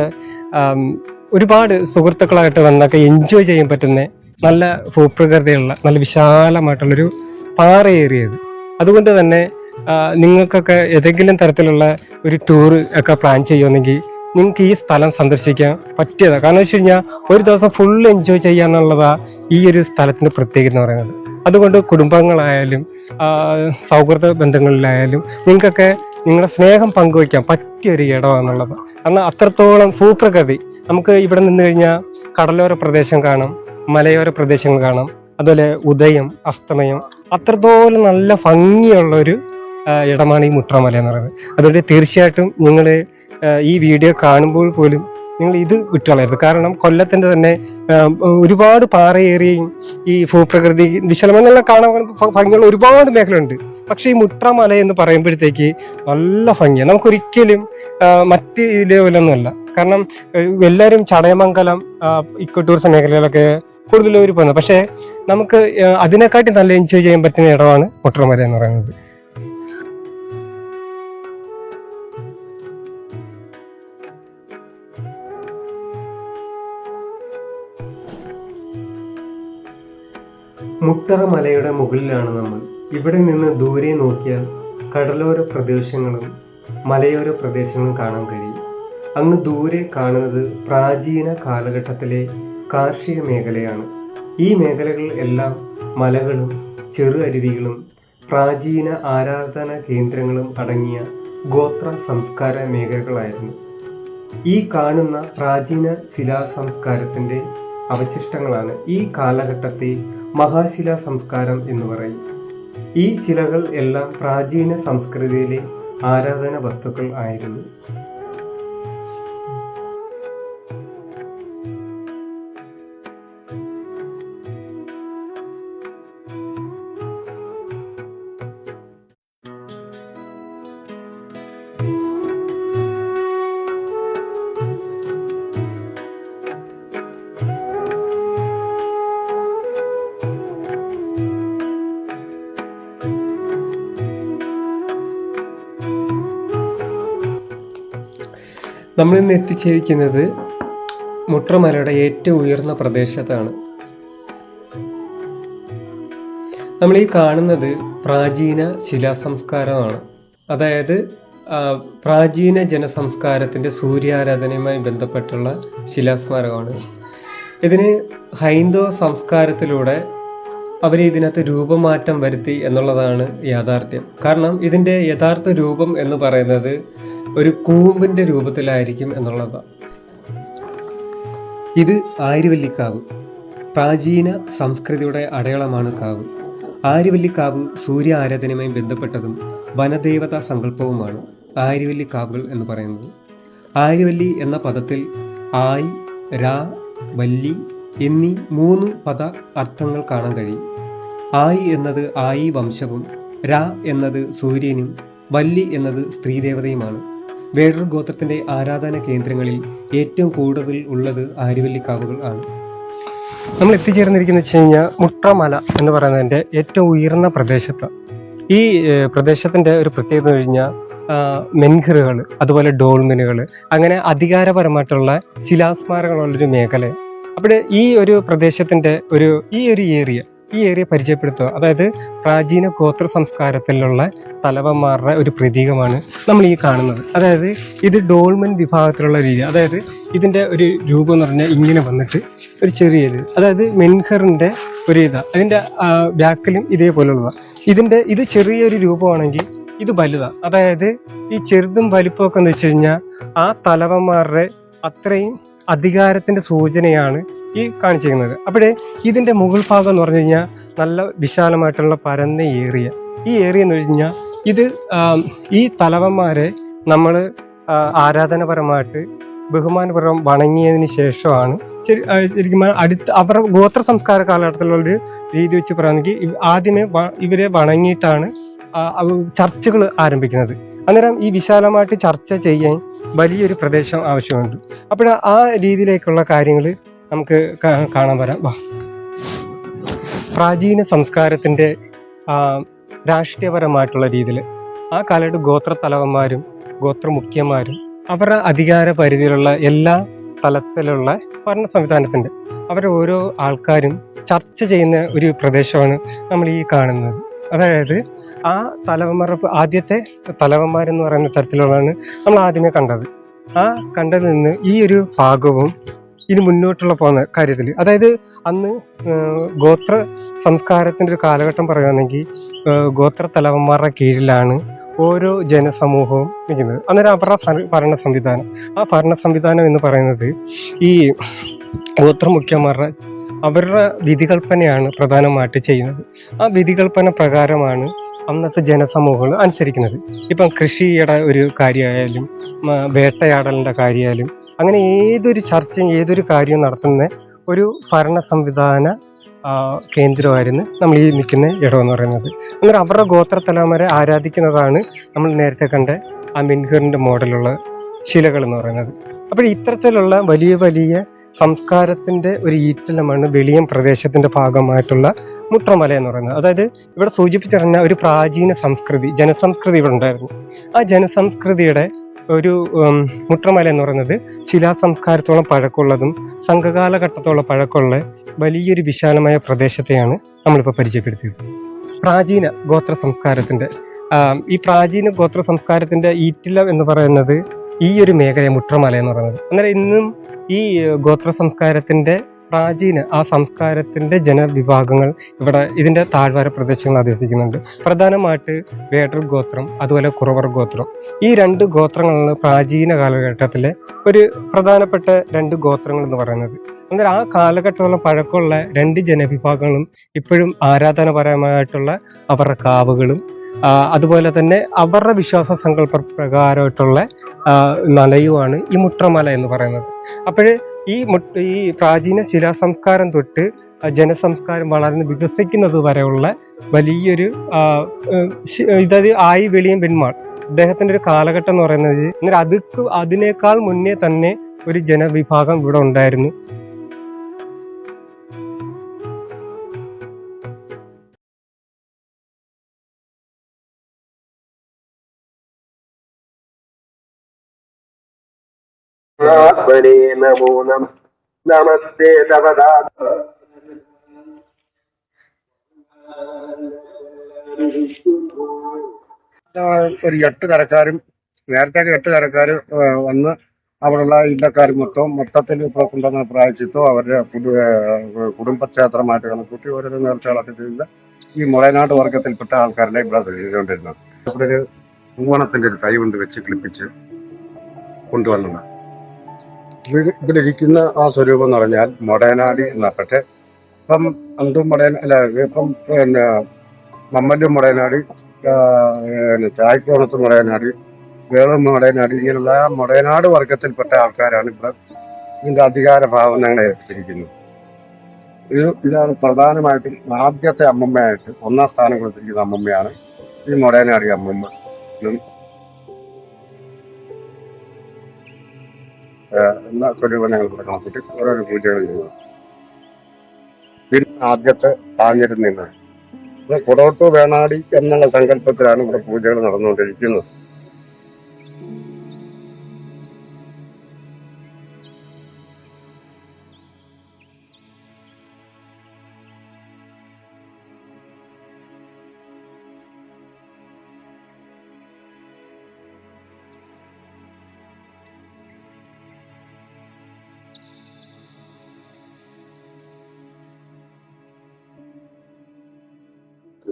ഒരുപാട് സുഹൃത്തുക്കളായിട്ട് വന്നൊക്കെ എൻജോയ് ചെയ്യാൻ പറ്റുന്ന നല്ല ഭൂപ്രകൃതിയുള്ള നല്ല വിശാലമായിട്ടുള്ളൊരു പാറയേറിയത്. അതുകൊണ്ട് തന്നെ നിങ്ങൾക്കൊക്കെ ഏതെങ്കിലും തരത്തിലുള്ള ഒരു ടൂർ ഒക്കെ പ്ലാൻ ചെയ്യുമെന്നെങ്കിൽ നിങ്ങൾക്ക് ഈ സ്ഥലം സന്ദർശിക്കാൻ പറ്റിയതാണ്. കാരണം വെച്ച് കഴിഞ്ഞാൽ ഒരു ദിവസം ഫുൾ എൻജോയ് ചെയ്യാന്നുള്ളതാ ഈ ഒരു സ്ഥലത്തിന്റെ പ്രത്യേകത എന്ന് പറയുന്നത്. അതുകൊണ്ട് കുടുംബങ്ങളായാലും സൗഹൃദ ബന്ധങ്ങളിലായാലും നിങ്ങൾക്കൊക്കെ നിങ്ങളുടെ സ്നേഹം പങ്കുവയ്ക്കാൻ പറ്റിയൊരു ഇടമാണെന്നുള്ളത്. കാരണം അത്രത്തോളം ഭൂപ്രകൃതി നമുക്ക് ഇവിടെ നിന്ന് കഴിഞ്ഞാൽ കടലോര പ്രദേശം കാണാം, മലയോര പ്രദേശങ്ങൾ കാണാം, അതുപോലെ ഉദയം അസ്തമയം, അത്രത്തോളം നല്ല ഭംഗിയുള്ള ഒരു ഇടമാണ് ഈ മുട്രമല എന്ന് പറയുന്നത്. അതുകൊണ്ട് തീർച്ചയായിട്ടും നിങ്ങൾ ഈ വീഡിയോ കാണുമ്പോൾ പോലും നിങ്ങൾ ഇത് വിട്ടുകളയരുത്. കാരണം കൊല്ലത്തിന്റെ തന്നെ ഒരുപാട് പാറയേറിയും ഈ ഭൂപ്രകൃതി വിശാലമെന്നുള്ള കാണാൻ ഭംഗിയുള്ള ഒരുപാട് മേഖലയുണ്ട്. പക്ഷെ ഈ മുട്രമല എന്ന് പറയുമ്പോഴത്തേക്ക് നല്ല ഭംഗിയാണ്. നമുക്കൊരിക്കലും മറ്റ് ഇതിലൊന്നുമല്ല. കാരണം എല്ലാവരും ചടയമംഗലം ഇക്കോ ടൂറിസം മേഖലകളൊക്കെ കൂടുതൽ ഒരു പോകുന്നത്. പക്ഷെ നമുക്ക് അതിനെക്കാട്ടി നല്ല എൻജോയ് ചെയ്യാൻ പറ്റുന്ന ഇടമാണ് മുട്രമല എന്ന് പറയുന്നത്. മുട്ടറമലയുടെ മുകളിലാണ് നമ്മൾ. ഇവിടെ നിന്ന് ദൂരെ നോക്കിയാൽ കടലോര പ്രദേശങ്ങളും മലയോര പ്രദേശങ്ങളും കാണാൻ കഴിയും. അങ്ങ് ദൂരെ കാണുന്നത് പ്രാചീന കാലഘട്ടത്തിലെ കാർഷിക മേഖലയാണ്. ഈ മേഖലകൾ എല്ലാം മലകളും ചെറു അരുവികളും പ്രാചീന ആരാധന കേന്ദ്രങ്ങളും അടങ്ങിയ ഗോത്ര സംസ്കാര മേഖലകളായിരുന്നു. ഈ കാണുന്ന പ്രാചീന ശിലാ സംസ്കാരത്തിന്റെ അവശിഷ്ടങ്ങളാണ് ഈ കാലഘട്ടത്തെ മഹാശിലാ സംസ്കാരം എന്ന് പറയും. ഈ ശിലകൾ എല്ലാം പ്രാചീന സംസ്കൃതിയിലെ ആരാധന വസ്തുക്കൾ ആയിരുന്നു. നമ്മൾ ഇന്ന് എത്തിച്ചേരിക്കുന്നത് മുട്രമലയുടെ ഏറ്റവും ഉയർന്ന പ്രദേശത്താണ്. നമ്മൾ ഈ കാണുന്നത് പ്രാചീന ശിലാസംസ്കാരമാണ്. അതായത് പ്രാചീന ജനസംസ്കാരത്തിൻ്റെ സൂര്യാരാധനയുമായി ബന്ധപ്പെട്ടുള്ള ശിലാസ്മാരകമാണ്. ഇതിന് ഹൈന്ദവ സംസ്കാരത്തിലൂടെ അവർ ഇതിനകത്ത് രൂപമാറ്റം വരുത്തി എന്നുള്ളതാണ് യാഥാർത്ഥ്യം. കാരണം ഇതിൻ്റെ യഥാർത്ഥ രൂപം എന്ന് പറയുന്നത് ഒരു കൂമ്പിൻ്റെ രൂപത്തിലായിരിക്കും എന്നുള്ളതാണ്. ഇത് ആര്യവല്ലിക്കാവ്, പ്രാചീന സംസ്കൃതിയുടെ അടയാളമാണ് കാവ്. ആര്യവല്ലിക്കാവ് സൂര്യ ആരാധനയുമായി ബന്ധപ്പെട്ടതും വനദേവതാ സങ്കല്പവുമാണ് ആര്യവല്ലിക്കാവുകൾ എന്ന് പറയുന്നത്. ആര്യവല്ലി എന്ന പദത്തിൽ ആയ്, രാ, വല്ലി എന്നീ 3 പദ അർത്ഥങ്ങൾ കാണാൻ കഴിയും. ആയ് എന്നത് ആയി വംശവും, രാ എന്നത് സൂര്യനും, വല്ലി എന്നത് സ്ത്രീദേവതയുമാണ്. വേടർ ഗോത്രത്തിന്റെ ആരാധന കേന്ദ്രങ്ങളിൽ ഏറ്റവും കൂടുതൽ ഉള്ളത് ആര്യവല്ലിക്കാവുകൾ ആണ്. നമ്മൾ എത്തിച്ചേർന്നിരിക്കുന്നത് വെച്ച് കഴിഞ്ഞാൽ മുട്രമല എന്ന് പറയുന്നതിൻ്റെ ഏറ്റവും ഉയർന്ന പ്രദേശത്ത്. ഈ പ്രദേശത്തിൻ്റെ ഒരു പ്രത്യേകത എന്ന് കഴിഞ്ഞാൽ മെൻഹിറുകൾ, അതുപോലെ ഡോൾമെനുകൾ, അങ്ങനെ അധികാരപരമായിട്ടുള്ള ശിലാസ്മാരകങ്ങളുള്ളൊരു മേഖല. അപ്പോൾ ഈ ഒരു പ്രദേശത്തിൻ്റെ ഈ ഒരു ഏരിയ പരിചയപ്പെടുത്തുക. അതായത് പ്രാചീന ഗോത്ര സംസ്കാരത്തിലുള്ള തലവന്മാരുടെ ഒരു പ്രതീകമാണ് നമ്മൾ ഈ കാണുന്നത്. അതായത് ഇത് ഡോൾമെൻ വിഭാഗത്തിലുള്ള രീതി. അതായത് ഇതിൻ്റെ ഒരു രൂപം എന്ന് പറഞ്ഞാൽ ഇങ്ങനെ വന്നിട്ട് ഒരു ചെറിയത്, അതായത് മെൻഹറിൻ്റെ ഒരു അതിൻ്റെ ബാക്കിലും ഇതേപോലുള്ളതാണ്. ഇത് ചെറിയൊരു രൂപമാണെങ്കിൽ ഇത് വലുതാണ്. അതായത് ഈ ചെറുതും വലിപ്പമൊക്കെ എന്ന് വെച്ച് കഴിഞ്ഞാൽ ആ തലവന്മാരുടെ അത്രയും അധികാരത്തിൻ്റെ സൂചനയാണ് ഈ കാണിച്ചിരിക്കുന്നത്. അപ്പോഴേ ഇതിൻ്റെ മുകൾ ഭാഗം എന്ന് പറഞ്ഞു കഴിഞ്ഞാൽ നല്ല വിശാലമായിട്ടുള്ള പരന്ന ഏരിയ. ഈ ഏരിയ എന്ന് വെച്ച് കഴിഞ്ഞാൽ ഇത് ഈ തലവന്മാരെ നമ്മൾ ആരാധനപരമായിട്ട് ബഹുമാനപൂർവ്വം വണങ്ങിയതിന് ശേഷമാണ് ശരിക്കും അവരുടെ ഗോത്ര സംസ്കാര കാലഘട്ടത്തിലുള്ളൊരു രീതി വെച്ച് പറയുകയാണെങ്കിൽ ആദ്യമേ ഇവരെ വണങ്ങിയിട്ടാണ് ചർച്ചകൾ ആരംഭിക്കുന്നത്. അന്നേരം ഈ വിശാലമായിട്ട് ചർച്ച ചെയ്യാൻ വലിയൊരു പ്രദേശം ആവശ്യമുണ്ട്. അപ്പോൾ ആ രീതിയിലേക്കുള്ള കാര്യങ്ങൾ നമുക്ക് കാണാൻ വരാം. പ്രാചീന സംസ്കാരത്തിൻ്റെ രാഷ്ട്രീയപരമായിട്ടുള്ള രീതിയിൽ ആ കാലത്ത് ഗോത്ര തലവന്മാരും ഗോത്ര മുഖ്യന്മാരും അവരുടെ അധികാര പരിധിയിലുള്ള എല്ലാ തലത്തിലുള്ള ഭരണ സംവിധാനത്തിൻ്റെ അവരെ ഓരോ ആൾക്കാരും ചർച്ച ചെയ്യുന്ന ഒരു പ്രദേശമാണ് നമ്മൾ ഈ കാണുന്നത്. അതായത് ആ ആദ്യത്തെ തലവന്മാരെന്ന് പറയുന്ന തരത്തിലുള്ളതാണ് നമ്മൾ ആദ്യമേ കണ്ടത്. ആ കണ്ടതിൽ നിന്ന് ഈ ഒരു ഭാഗവും ഇനി മുന്നോട്ടുള്ള പോകുന്ന കാര്യത്തിൽ, അതായത് അന്ന് ഗോത്ര സംസ്കാരത്തിൻ്റെ ഒരു കാലഘട്ടം പറയുകയാണെങ്കിൽ ഗോത്ര തലവന്മാരുടെ കീഴിലാണ് ഓരോ ജനസമൂഹവും നിൽക്കുന്നത്. അന്നേരം അവരുടെ ഭരണ സംവിധാനം, ആ ഭരണ സംവിധാനം എന്ന് പറയുന്നത് ഈ ഗോത്രമുഖ്യന്മാരുടെ അവരുടെ വിധികൽപ്പനയാണ് പ്രധാനമായിട്ട് ചെയ്യുന്നത്. ആ വിധികൽപ്പന പ്രകാരമാണ് അന്നത്തെ ജനസമൂഹങ്ങൾ അനുസരിക്കുന്നത്. ഇപ്പം കൃഷിയുടെ ഒരു കാര്യമായാലും വേട്ടയാടലിൻ്റെ കാര്യമായാലും അങ്ങനെ ഏതൊരു ചർച്ചയും ഏതൊരു കാര്യവും നടത്തുന്ന ഒരു ഭരണ സംവിധാന കേന്ദ്രമായിരുന്നു നമ്മൾ ഈ നിൽക്കുന്ന ഇടമെന്ന് പറയുന്നത്. അന്നേരം അവരുടെ ഗോത്ര തലവന്മാരെ ആരാധിക്കുന്നതാണ് നമ്മൾ നേരത്തെ കണ്ട ആ മെൻഹിറിൻ്റെ മോഡലുള്ള ശിലകൾ എന്ന് പറയുന്നത്. അപ്പോൾ ഇത്തരത്തിലുള്ള വലിയ വലിയ സംസ്കാരത്തിൻ്റെ ഒരു ഈറ്റിലമാണ് വെളിയം പ്രദേശത്തിൻ്റെ ഭാഗമായിട്ടുള്ള മുട്രമല എന്ന് പറയുന്നത്. അതായത് ഇവിടെ സൂചിപ്പിച്ചിരുന്ന ഒരു പ്രാചീന ജനസംസ്കൃതി ഇവിടെ ഉണ്ടായിരുന്നു. ആ ജനസംസ്കൃതിയുടെ ഒരു മുട്രമല എന്ന് പറയുന്നത് ശിലാസംസ്കാരത്തോളം പഴക്കമുള്ളതും സംഘകാലഘട്ടത്തോളം പഴക്കമുള്ള വലിയൊരു വിശാലമായ പ്രദേശത്തെയാണ് നമ്മളിപ്പോൾ പരിചയപ്പെടുത്തിയത്. പ്രാചീന ഗോത്ര സംസ്കാരത്തിൻ്റെ ഈ പ്രാചീന ഗോത്ര സംസ്കാരത്തിൻ്റെ ഈറ്റിലം എന്ന് പറയുന്നത് ഈ ഒരു മേഖല മുട്രമല എന്ന് പറയുന്നത്. അന്നേരം ഇന്നും ഈ ഗോത്ര സംസ്കാരത്തിൻ്റെ പ്രാചീന ആ സംസ്കാരത്തിൻ്റെ ജനവിഭാഗങ്ങൾ ഇവിടെ ഇതിൻ്റെ താഴ്വാര പ്രദേശങ്ങൾ അധിവസിക്കുന്നുണ്ട്. പ്രധാനമായിട്ട് വേടർ ഗോത്രം, അതുപോലെ കുറവർ ഗോത്രം. ഈ 2 ഗോത്രങ്ങളാണ് പ്രാചീന കാലഘട്ടത്തിലെ ഒരു പ്രധാനപ്പെട്ട 2 ഗോത്രങ്ങൾ എന്ന് പറയുന്നത്. അന്നേരം ആ കാലഘട്ടത്തോളം പഴക്കമുള്ള 2 ജനവിഭാഗങ്ങളും ഇപ്പോഴും ആരാധനാപരമായിട്ടുള്ള അവരുടെ കാവുകളും അതുപോലെ തന്നെ അവരുടെ വിശ്വാസ സങ്കല്പ പ്രകാരമായിട്ടുള്ള നലയുമാണ് ഈ മുട്രമല എന്ന് പറയുന്നത്. അപ്പോൾ ഈ പ്രാചീന ശിലാസംസ്കാരം തൊട്ട് ജനസംസ്കാരം വളർന്ന് വികസിക്കുന്നത് വരെയുള്ള വലിയൊരു ഇതത് ആയി വെളിയം പെന്മാൾ അദ്ദേഹത്തിൻ്റെ ഒരു കാലഘട്ടം എന്ന് പറയുന്നത്, അതിനേക്കാൾ മുന്നേ തന്നെ ഒരു ജനവിഭാഗം ഇവിടെ ഉണ്ടായിരുന്നു. ആത്മനേ നമോ നമ നമസ്തേ തവദാ ഒരു 8 കരക്കാരും നേരത്തെ 8 കരക്കാർ വന്ന് അവിടെയുള്ള ഇല്ലക്കാർ മൊത്തത്തിൽ ഇപ്പോൾ കൊണ്ടുവന്ന പ്രായച്ചിത്തോ അവരുടെ കുടുംബക്ഷേത്രമായിട്ട് കണക്കൂട്ടി ഓരോ നേർച്ചകളൊക്കെ ചെയ്ത് ഈ മുളയനാട് വർഗത്തിൽപ്പെട്ട ആൾക്കാരുടെ ഇവിടെ ചെയ്തുകൊണ്ടിരുന്നത്. ഇവിടെ ഒരു പൂവണത്തിന്റെ ഒരു തൈ കൊണ്ട് വെച്ച് കിളിപ്പിച്ച് കൊണ്ടുവന്നതാണ്. ഇവിടെ ഇരിക്കുന്ന ആ സ്വരൂപം എന്ന് പറഞ്ഞാൽ മുടയനാടി എന്ന. പക്ഷെ ഇപ്പം അന്തും മുടയൻ അല്ല, ഇപ്പം പിന്നെ മമ്മന്റെ മുടയനാടി, ചായക്കോണത്ത് മുടയനാടി, വേളം മുടയനാടി, ഇങ്ങനെയുള്ള മുടയനാട് വർഗത്തിൽപ്പെട്ട ആൾക്കാരാണ് ഇവിടെ ഇതിന്റെ അധികാര ഭാവനകളെ ഏൽപ്പിച്ചിരിക്കുന്നത്. ഇതാണ് പ്രധാനമായിട്ടും ആദ്യത്തെ അമ്മമ്മയായിട്ട് 1ാം സ്ഥാനം കൊടുത്തിരിക്കുന്ന അമ്മമ്മയാണ് ഈ മുടയനാടി അമ്മമ്മ. എല്ലാ സ്വരൂപം ഞങ്ങൾ ഇവിടെ കണക്കിട്ട് ഓരോരോ പൂജകൾ ചെയ്യുന്നു. പിന്നെ ആദ്യത്തെ താഞ്ഞിരുന്നത് കുടോട്ടു വേണാടി എന്നുള്ള സങ്കല്പത്തിലാണ് ഇവിടെ പൂജകൾ നടന്നുകൊണ്ടിരിക്കുന്നത്.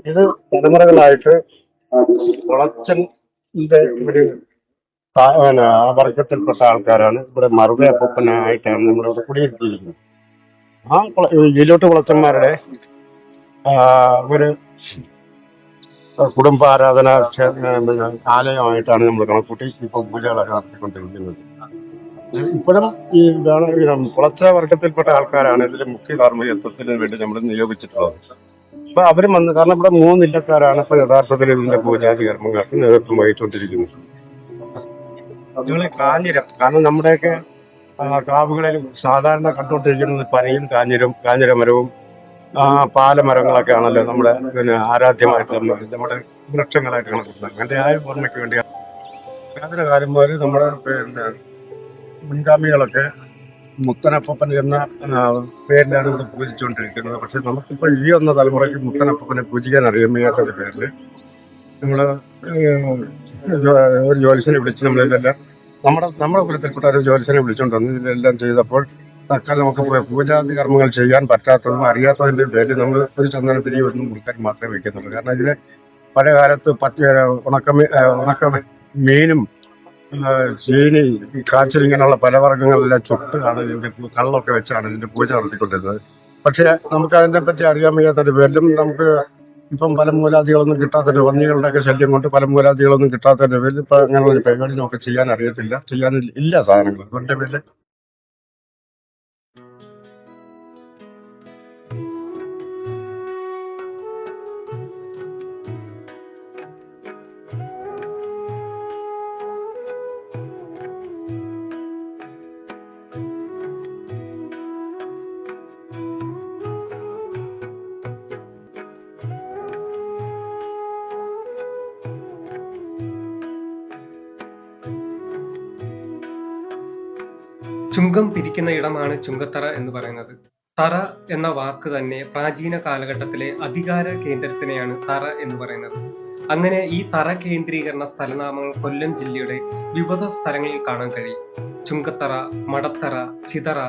ഇത് തലമുറകളായിട്ട് കുളച്ചന്റെ ഒരു ആ വർഗത്തിൽപ്പെട്ട ആൾക്കാരാണ് ഇവിടെ മറുപടി അപ്പൂപ്പനായിട്ടാണ് നമ്മളിവിടെ കുടിയിരുത്തിയിരിക്കുന്നത്. ആ ജിലോട്ട് കുളച്ചന്മാരുടെ ഒരു കുടുംബ ആരാധന ആലയമായിട്ടാണ് നമ്മൾ കണക്കൂട്ടി ഇപ്പൊ പൂജകളൊക്കെ നടത്തിക്കൊണ്ടിരിക്കുന്നത്. ഇപ്പോഴും ഈ കുളച്ച വർഗത്തിൽപ്പെട്ട ആൾക്കാരാണ് ഇതിന്റെ മുഖ്യ കാർമ്മികത്വത്തിന് വേണ്ടി നമ്മൾ നിയോഗിച്ചിട്ടുള്ളത്. അപ്പൊ അവരും വന്ന്, കാരണം ഇവിടെ 3 ഇല്ലക്കാരാണ് ഇപ്പൊ യഥാർത്ഥത്തിൽ ഇതിന്റെ പൂജാതി കർമ്മങ്ങൾക്ക് നേതൃത്വം വഹിച്ചുകൊണ്ടിരിക്കുന്നത്. അതുപോലെ കാഞ്ഞിരം, കാരണം നമ്മുടെയൊക്കെ കാവുകളിൽ സാധാരണ കണ്ടുകൊണ്ടിരിക്കുന്നത് പനയും കാഞ്ഞിരമരവും പാലമരങ്ങളൊക്കെ ആണല്ലോ നമ്മുടെ ആരാധ്യമായിട്ട് നമ്മുടെ വൃക്ഷങ്ങളായിട്ട് കണക്കുന്നത്. അതിന്റെ ഓർമ്മയ്ക്ക് വേണ്ടി കാലന്മാര് നമ്മുടെ മുൻഗാമികളൊക്കെ മുത്തനപ്പൻ എന്ന പേരിലാണ് ഇവിടെ പൂജിച്ചുകൊണ്ടിരിക്കുന്നത്. പക്ഷെ നമുക്കിപ്പോൾ ഈ വന്ന തലമുറയ്ക്ക് മുത്തനപ്പനെ പൂജിക്കാൻ അറിയാത്ത പേരിൽ നമ്മള് ഒരു ജ്യോത്സ്യനെ വിളിച്ച് നമ്മളിതെല്ലാം നമ്മുടെ കുലത്തിൽപ്പെട്ട ഒരു ജ്യോത്സ്യനെ വിളിച്ചുകൊണ്ട് വന്ന് ഇതിലെല്ലാം ചെയ്തപ്പോൾ തൽക്കാലം നമുക്ക് പൂജാതി കർമ്മങ്ങൾ ചെയ്യാൻ പറ്റാത്തതും അറിയാത്തതിന്റെ പേരിൽ നമ്മൾ ഒരു ചന്ദനത്തിരി ഒന്നും മുറുക്കാൻ മാത്രമേ വെക്കുന്നുള്ളൂ. കാരണം ഇതിലെ പഴയ കാലത്ത് ഉണക്ക മീനും ചീനി, കാച്ചിൽ, ഇങ്ങനെയുള്ള പലവർഗ്ഗങ്ങളെല്ലാം ചുട്ടാണ് ഇതിന്റെ കള്ളൊക്കെ വെച്ചാണ് ഇതിന്റെ പൂജ നടത്തിക്കൊണ്ടിരുന്നത്. പക്ഷെ നമുക്ക് അതിനെ പറ്റി അറിയാൻ വയ്യാത്തൊരു പേരിലും നമുക്ക് ഇപ്പം പല മൂലാദികളൊന്നും കിട്ടാത്തൊരു പന്നികളുടെയൊക്കെ ശല്യം കൊണ്ട് പല മൂലാദികളൊന്നും കിട്ടാത്തതിന്റെ പേരിൽ ഇപ്പൊ അങ്ങനെയുള്ള ഒരു പരിപാടി നമുക്ക് ചെയ്യാൻ അറിയത്തില്ല, ചെയ്യാനില്ല സാധനങ്ങൾ. അതുകൊണ്ട് പേരിൽ ചുങ്കം പിരിക്കുന്ന ഇടമാണ് ചുങ്കത്തറ എന്ന് പറയുന്നത്. തറ എന്ന വാക്ക് തന്നെ പ്രാചീന കാലഘട്ടത്തിലെ അധികാര കേന്ദ്രത്തിനെയാണ് തറ എന്ന് പറയുന്നത്. അങ്ങനെ ഈ തറ കേന്ദ്രീകരണ സ്ഥലനാമങ്ങൾ കൊല്ലം ജില്ലയുടെ വിവിധ സ്ഥലങ്ങളിൽ കാണാൻ കഴിയും. ചുങ്കത്തറ, മടത്തറ, ചിതറ,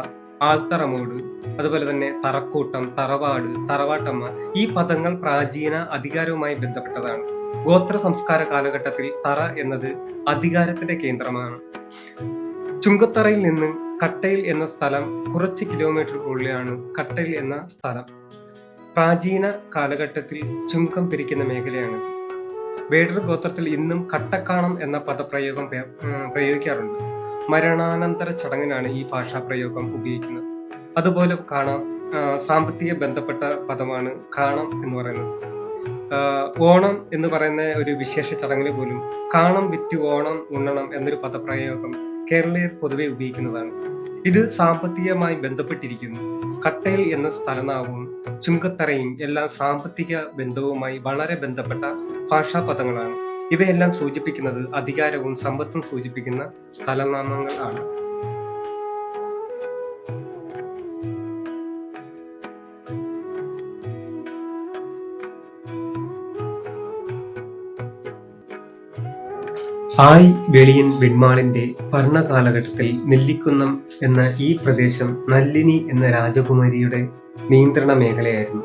ആൽത്തറമൂട്, അതുപോലെ തന്നെ തറക്കൂട്ടം, തറവാട്, തറവാട്ടമ്മ, ഈ പദങ്ങൾ പ്രാചീന അധികാരവുമായി ബന്ധപ്പെട്ടതാണ്. ഗോത്ര സംസ്കാര കാലഘട്ടത്തിൽ തറ എന്നത് അധികാരത്തിന്റെ കേന്ദ്രമാണ്. ചുങ്കത്തറയിൽ നിന്ന് കട്ടയിൽ എന്ന സ്ഥലം കുറച്ച് കിലോമീറ്ററുള്ളിലാണ്. കട്ടയിൽ എന്ന സ്ഥലം പ്രാചീന കാലഘട്ടത്തിൽ ചുങ്കം പിരിക്കുന്ന മേഖലയാണ്. വേടർ ഗോത്രത്തിൽ ഇന്നും കട്ടക്കാണം എന്ന പദപ്രയോഗം പ്രയോഗിക്കാറുണ്ട്. മരണാനന്തര ചടങ്ങിനാണ് ഈ ഭാഷാപ്രയോഗം ഉപയോഗിക്കുന്നത്. അതുപോലെ കാണാം, സാമ്പത്തിക ബന്ധപ്പെട്ട പദമാണ് കാണം എന്ന് പറയുന്നത്. ഓണം എന്ന് പറയുന്ന ഒരു വിശേഷ ചടങ്ങിന് പോലും കാണം വിറ്റ് ഓണം ഉണ്ണണം എന്നൊരു പദപ്രയോഗം കേരളീയർ പൊതുവെ ഉപയോഗിക്കുന്നതാണ്. ഇത് സാമ്പത്തികമായി ബന്ധപ്പെട്ടിരിക്കുന്നു. കട്ടയിൽ എന്ന സ്ഥലനാമവും ചുങ്കത്തറയും എല്ലാം സാമ്പത്തിക ബന്ധവുമായി വളരെ ബന്ധപ്പെട്ട ഭാഷാപദങ്ങളാണ്. ഇവയെല്ലാം സൂചിപ്പിക്കുന്നത് അധികാരവും സമ്പത്തും സൂചിപ്പിക്കുന്ന സ്ഥലനാമങ്ങൾ ആണ്. ആയി വെളിയൻ വെണ്മാളിന്റെ ഭരണകാലഘട്ടത്തിൽ നെല്ലിക്കുന്നം എന്ന ഈ പ്രദേശം നല്ലിനി എന്ന രാജകുമാരിയുടെ നിയന്ത്രണ മേഖലയായിരുന്നു.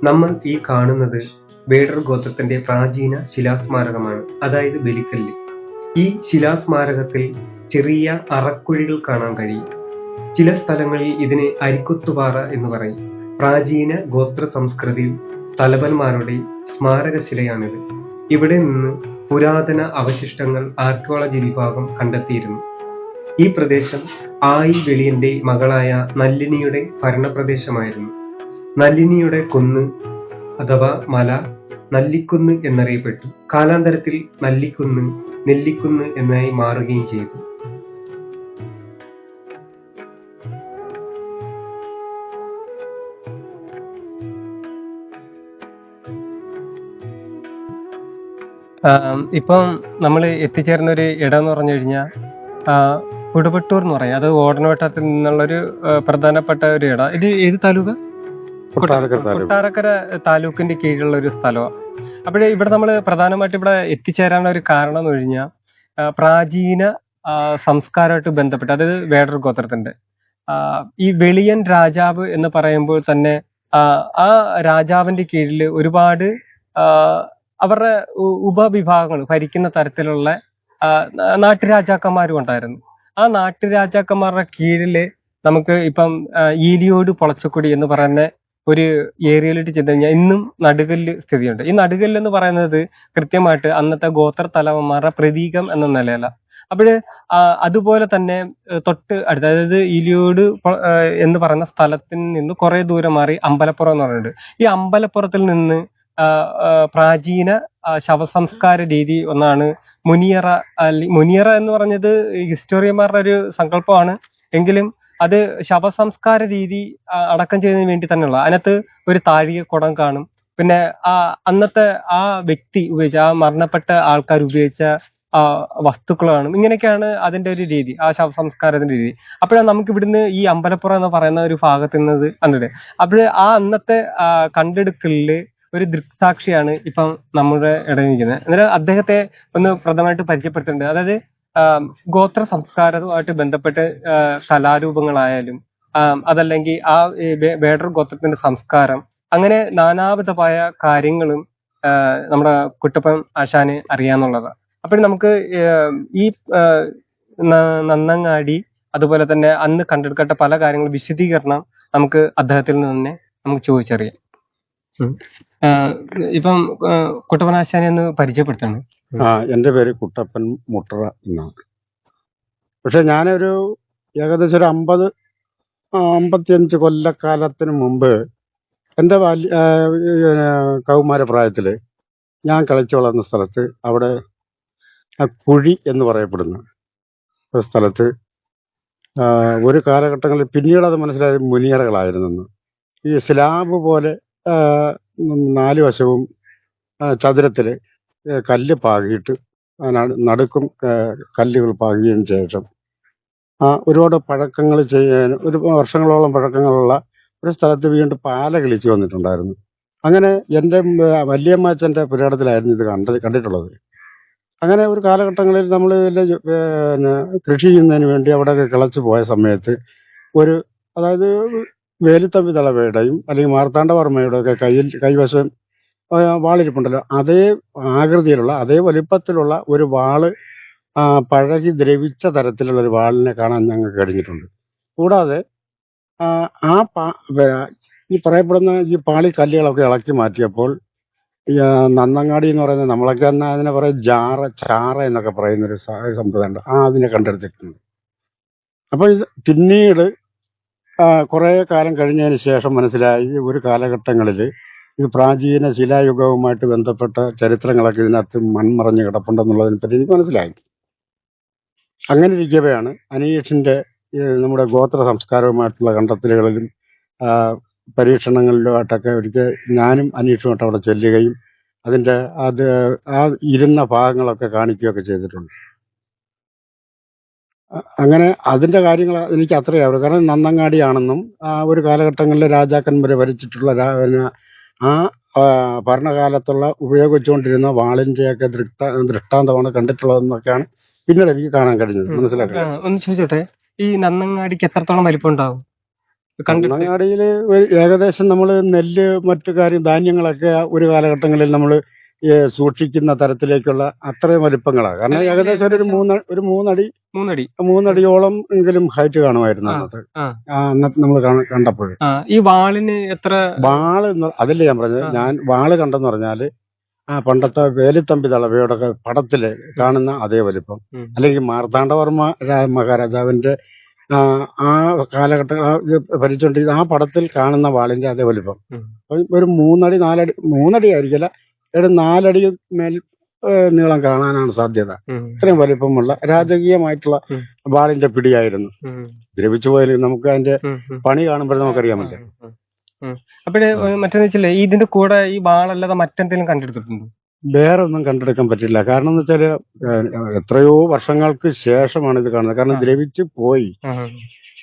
നമ്മൾ ഈ കാണുന്നത് വേടർ ഗോത്രത്തിന്റെ പ്രാചീന ശിലാസ്മാരകമാണ്, അതായത് ബലിക്കല്ല്. ഈ ശിലാസ്മാരകത്തിൽ ചെറിയ അറക്കുഴികൾ കാണാൻ കഴിയും. ചില സ്ഥലങ്ങളിൽ ഇതിനെ അരിക്കൊത്തുപാറ എന്ന് പറയും. പ്രാചീന ഗോത്ര സംസ്കൃതി തലവന്മാരുടെ സ്മാരകശിലയാണിത്. ഇവിടെ നിന്ന് പുരാതന അവശിഷ്ടങ്ങൾ ആർക്കിയോളജി വിഭാഗം കണ്ടെത്തിയിരുന്നു. ഈ പ്രദേശം ആയി വെളിയന്റെ മകളായ നല്ലിനിയുടെ ഭരണപ്രദേശമായിരുന്നു. നല്ലിനിയുടെ കുന്ന് അഥവാ മല നല്ലിക്കുന്ന് എന്നറിയപ്പെട്ടു. കാലാന്തരത്തിൽ നല്ലിക്കുന്ന് നെല്ലിക്കുന്ന് എന്നായി മാറുകയും ചെയ്തു. ഇപ്പം നമ്മൾ എത്തിച്ചേർന്ന ഒരു ഇടം എന്ന് പറഞ്ഞു കഴിഞ്ഞാൽ കുടുപട്ടൂർ എന്ന് പറയും. അത് ഓടനവട്ടത്തിൽ നിന്നുള്ളൊരു പ്രധാനപ്പെട്ട ഒരു ഇടം. ഇത് ഏത് താലൂക്ക്? കൊട്ടാരക്കര താലൂക്കിന്റെ കീഴിലുള്ള ഒരു സ്ഥലമാണ്. അപ്പോഴേ ഇവിടെ നമ്മൾ പ്രധാനമായിട്ട് ഇവിടെ എത്തിച്ചേരാനുള്ള ഒരു കാരണം എന്ന് കഴിഞ്ഞാൽ പ്രാചീന സംസ്കാരമായിട്ട് ബന്ധപ്പെട്ട്, അതായത് വേടർ ഗോത്രത്തിന്റെ ഈ വെളിയൻ രാജാവ് എന്ന് പറയുമ്പോൾ തന്നെ ആ രാജാവിന്റെ കീഴിൽ ഒരുപാട് അവരുടെ ഉപവിഭാഗങ്ങൾ ഭരിക്കുന്ന തരത്തിലുള്ള നാട്ടുരാജാക്കന്മാരും ഉണ്ടായിരുന്നു. ആ നാട്ടുരാജാക്കന്മാരുടെ കീഴില് നമുക്ക് ഇപ്പം ഈലിയോട് പൊളച്ചക്കുടി എന്ന് പറയുന്ന ഒരു ഏരിയയിലോട്ട് ചെന്ന് കഴിഞ്ഞാൽ ഇന്നും നടുകല്ല് സ്ഥിതിയുണ്ട്. ഈ നടുകല്ല് എന്ന് പറയുന്നത് കൃത്യമായിട്ട് അന്നത്തെ ഗോത്ര തലവന്മാരുടെ പ്രതീകം എന്ന നിലയല്ല. അപ്പോഴ് അതുപോലെ തന്നെ തൊട്ട് അടുത്ത്, അതായത് ഈലിയോട് എന്ന് പറയുന്ന സ്ഥലത്തിൽ നിന്ന് കുറെ ദൂരം മാറി അമ്പലപ്പുറം എന്ന് പറയുന്നുണ്ട്. ഈ അമ്പലപ്പുറത്തിൽ നിന്ന് പ്രാചീന ശവസംസ്കാര രീതി ഒന്നാണ് മുനിയറ. മുനിയറ എന്ന് പറഞ്ഞത് ഹിസ്റ്റോറിയന്മാരുടെ ഒരു സങ്കല്പമാണ്. എങ്കിലും അത് ശവസംസ്കാര രീതി അടക്കം ചെയ്യുന്നതിന് വേണ്ടി തന്നെയുള്ള, അതിനകത്ത് ഒരു താഴികക്കുടം കാണും. പിന്നെ അന്നത്തെ ആ വ്യക്തി ഉപയോഗിച്ച, ആ മരണപ്പെട്ട ആൾക്കാർ ഉപയോഗിച്ച വസ്തുക്കൾ കാണും. ഇങ്ങനെയൊക്കെയാണ് അതിന്റെ ഒരു രീതി, ആ ശവസംസ്കാരത്തിന്റെ രീതി. അപ്പോഴാണ് നമുക്ക് ഇവിടുന്ന് ഈ അമ്പലപ്പുറം എന്ന് പറയുന്ന ഒരു ഭാഗത്ത് നിന്നത് കണ്ടിട്ട്, അപ്പോഴ് ആ അന്നത്തെ കണ്ടെടുക്കലില് ഒരു ദൃക്സാക്ഷിയാണ് ഇപ്പം നമ്മുടെ ഇടയിൽ നിൽക്കുന്നത്. അന്നേരം അദ്ദേഹത്തെ ഒന്ന് പ്രധാനമായിട്ട് പരിചയപ്പെടുത്തുന്നുണ്ട്. അതായത് ഗോത്ര സംസ്കാരവുമായിട്ട് ബന്ധപ്പെട്ട് കലാരൂപങ്ങളായാലും അതല്ലെങ്കിൽ ആ വേടർ ഗോത്രത്തിന്റെ സംസ്കാരം, അങ്ങനെ നാനാവിധമായ കാര്യങ്ങളും നമ്മുടെ കുട്ടപ്പൻ ആശാന് അറിയാന്നുള്ളതാണ്. അപ്പോൾ നമുക്ക് ഈ നന്നങ്ങാടി അതുപോലെ തന്നെ അന്ന് കണ്ടെടുക്കപ്പെട്ട പല കാര്യങ്ങളും വിശദീകരണം നമുക്ക് അദ്ദേഹത്തിൽ നിന്ന് തന്നെ നമുക്ക് ചോദിച്ചറിയാം. ഇപ്പം കുട്ടപ്പൻ ആശാനെ ഒന്ന് പരിചയപ്പെടുത്താണ്. എൻ്റെ പേര് കുട്ടപ്പൻ മുട്ടറ എന്നാണ്. പക്ഷെ ഞാനൊരു ഏകദേശം ഒരു 55 കൊല്ലക്കാലത്തിന് മുമ്പ് എൻ്റെ കൗമാര പ്രായത്തിൽ ഞാൻ കളിച്ചു വളർന്ന സ്ഥലത്ത്, അവിടെ കുഴി എന്ന് പറയപ്പെടുന്ന ഒരു സ്ഥലത്ത് ഒരു കാലഘട്ടങ്ങളിൽ, പിന്നീട് അത് മനസ്സിലായത് മുനിയറകളായിരുന്നെന്ന്. ഈ സ്ലാബ് പോലെ 4 വശവും ചതുരത്തിൽ കല്ല് പാകിയിട്ട് നടുക്കും കല്ലുകൾ പാകിയതിന് ശേഷം ഒരുപാട് പഴക്കങ്ങൾ ചെയ്യാൻ, ഒരു വർഷങ്ങളോളം പഴക്കങ്ങളുള്ള ഒരു സ്ഥലത്ത് വീണ്ടും പാല കിളിച്ചു വന്നിട്ടുണ്ടായിരുന്നു. അങ്ങനെ എൻ്റെ വല്യമ്മച്ചൻ്റെ പുരാടത്തിലായിരുന്നു ഇത് കണ്ടിട്ടുള്ളത്. അങ്ങനെ ഒരു കാലഘട്ടങ്ങളിൽ നമ്മൾ പിന്നെ കൃഷി ചെയ്യുന്നതിന് വേണ്ടി അവിടെയൊക്കെ കിളച്ച് പോയ സമയത്ത് അതായത് വേലുത്തമ്പി തളവയുടെയും അല്ലെങ്കിൽ മാർത്താണ്ഡവർമ്മയുടെ ഒക്കെ കൈവശം വാളിരിപ്പുണ്ടല്ലോ, അതേ ആകൃതിയിലുള്ള അതേ വലിപ്പത്തിലുള്ള ഒരു വാള് പഴകി ദ്രവിച്ച തരത്തിലുള്ള ഒരു വാളിനെ കാണാൻ ഞങ്ങൾക്ക് കഴിഞ്ഞിട്ടുണ്ട്. കൂടാതെ ഈ പറയപ്പെടുന്ന ഈ പാളി കല്ലുകളൊക്കെ ഇളക്കി മാറ്റിയപ്പോൾ ഈ നന്നങ്ങാടി എന്ന് പറയുന്നത്, നമ്മളൊക്കെ തന്നെ അതിനെ പറയും ചാറ എന്നൊക്കെ പറയുന്നൊരു സമ്പ്രദായമുണ്ട്. അതിനെ കണ്ടെടുത്തിട്ടുണ്ട്. അപ്പോൾ ഇത് പിന്നീട് കുറേ കാലം കഴിഞ്ഞതിന് ശേഷം മനസ്സിലായി, ഒരു കാലഘട്ടങ്ങളിൽ ഇത് പ്രാചീന ശിലായുഗവുമായിട്ട് ബന്ധപ്പെട്ട ചരിത്രങ്ങളൊക്കെ ഇതിനകത്ത് മൺമറഞ്ഞ് കിടപ്പുണ്ടെന്നുള്ളതിനെ പറ്റി എനിക്ക് മനസ്സിലായി. അങ്ങനെ ഇരിക്കവെയാണ് അനീഷിൻ്റെ നമ്മുടെ ഗോത്ര സംസ്കാരവുമായിട്ടുള്ള കണ്ടെത്തലുകളിലും പരീക്ഷണങ്ങളിലുമായിട്ടൊക്കെ ഒരിക്കൽ ഞാനും അനീഷുമായിട്ട് അവിടെ ചെല്ലുകയും അതിൻ്റെ ഇരുന്ന ഭാഗങ്ങളൊക്കെ കാണിക്കുകയൊക്കെ ചെയ്തിട്ടുണ്ട്. അങ്ങനെ അതിൻ്റെ കാര്യങ്ങൾ എനിക്ക് അത്രയാവും. കാരണം നന്നങ്ങാടിയാണെന്നും ഒരു കാലഘട്ടങ്ങളിൽ രാജാക്കന്മാരെ ഭരിച്ചിട്ടുള്ള ഭരണകാലത്തുള്ള ഉപയോഗിച്ചുകൊണ്ടിരുന്ന വാളിന്റെയൊക്കെ ദൃഷ്ടാന്തമാണ് കണ്ടിട്ടുള്ളതെന്നൊക്കെയാണ് പിന്നീട് എനിക്ക് കാണാൻ കഴിഞ്ഞത്, മനസ്സിലാക്കുക. ഒന്ന് ചോദിച്ചോട്ടെ, ഈ നന്നങ്ങാടിക്ക് എത്രത്തോളം വലിപ്പം ഉണ്ടാവും കണ്ടിട്ട്? നന്നങ്ങാടിയിൽ ഏകദേശം നമ്മൾ നെല്ല് മറ്റു ധാന്യങ്ങളൊക്കെ ഒരു കാലഘട്ടങ്ങളിൽ നമ്മൾ സൂക്ഷിക്കുന്ന തരത്തിലേക്കുള്ള അത്രയും വലിപ്പങ്ങളാണ്. കാരണം ഏകദേശം ഒരു മൂന്നടിയോളം എങ്കിലും ഹൈറ്റ് കാണുമായിരുന്നു അന്നത്തെ. അന്നത്തെ നമ്മൾ കണ്ടപ്പോൾ ഈ വാളിന് എത്ര അതല്ലേ ഞാൻ പറഞ്ഞത്. വാള് കണ്ടെന്ന് പറഞ്ഞാല് പണ്ടത്തെ വേലിത്തമ്പി തളവയുടെ പടത്തില് കാണുന്ന അതേ വലിപ്പം, അല്ലെങ്കിൽ മാർത്താണ്ഡവർമ്മ മഹാരാജാവിന്റെ ആ കാലഘട്ടം ഭരിച്ചുകൊണ്ടിരിക്കുന്ന ആ പടത്തിൽ കാണുന്ന വാളിന്റെ അതേ വലിപ്പം. ഒരു 3 അടി ആയിരിക്കില്ല, 4 അടി മേൽ നീളം കാണാനാണ് സാധ്യത. ഇത്രയും വലിപ്പമുള്ള രാജകീയമായിട്ടുള്ള വാളിന്റെ പിടിയായിരുന്നു. ദ്രവിച്ചു പോയാലും നമുക്ക് അതിന്റെ പണി കാണുമ്പോൾ നമുക്കറിയാമല്ലോ. അപ്പോഴേ മറ്റേന്ന് വെച്ചാൽ ഇതിന്റെ കൂടെ ഈ വാളല്ലാതെ മറ്റെന്തെങ്കിലും കണ്ടെടുത്തിട്ടുണ്ടോ? വേറെ ഒന്നും കണ്ടെടുക്കാൻ പറ്റില്ല. കാരണം എന്ന് വെച്ചാല് എത്രയോ വർഷങ്ങൾക്ക് ശേഷമാണ് ഇത് കാണുന്നത്. കാരണം ദ്രവിച്ചു പോയി.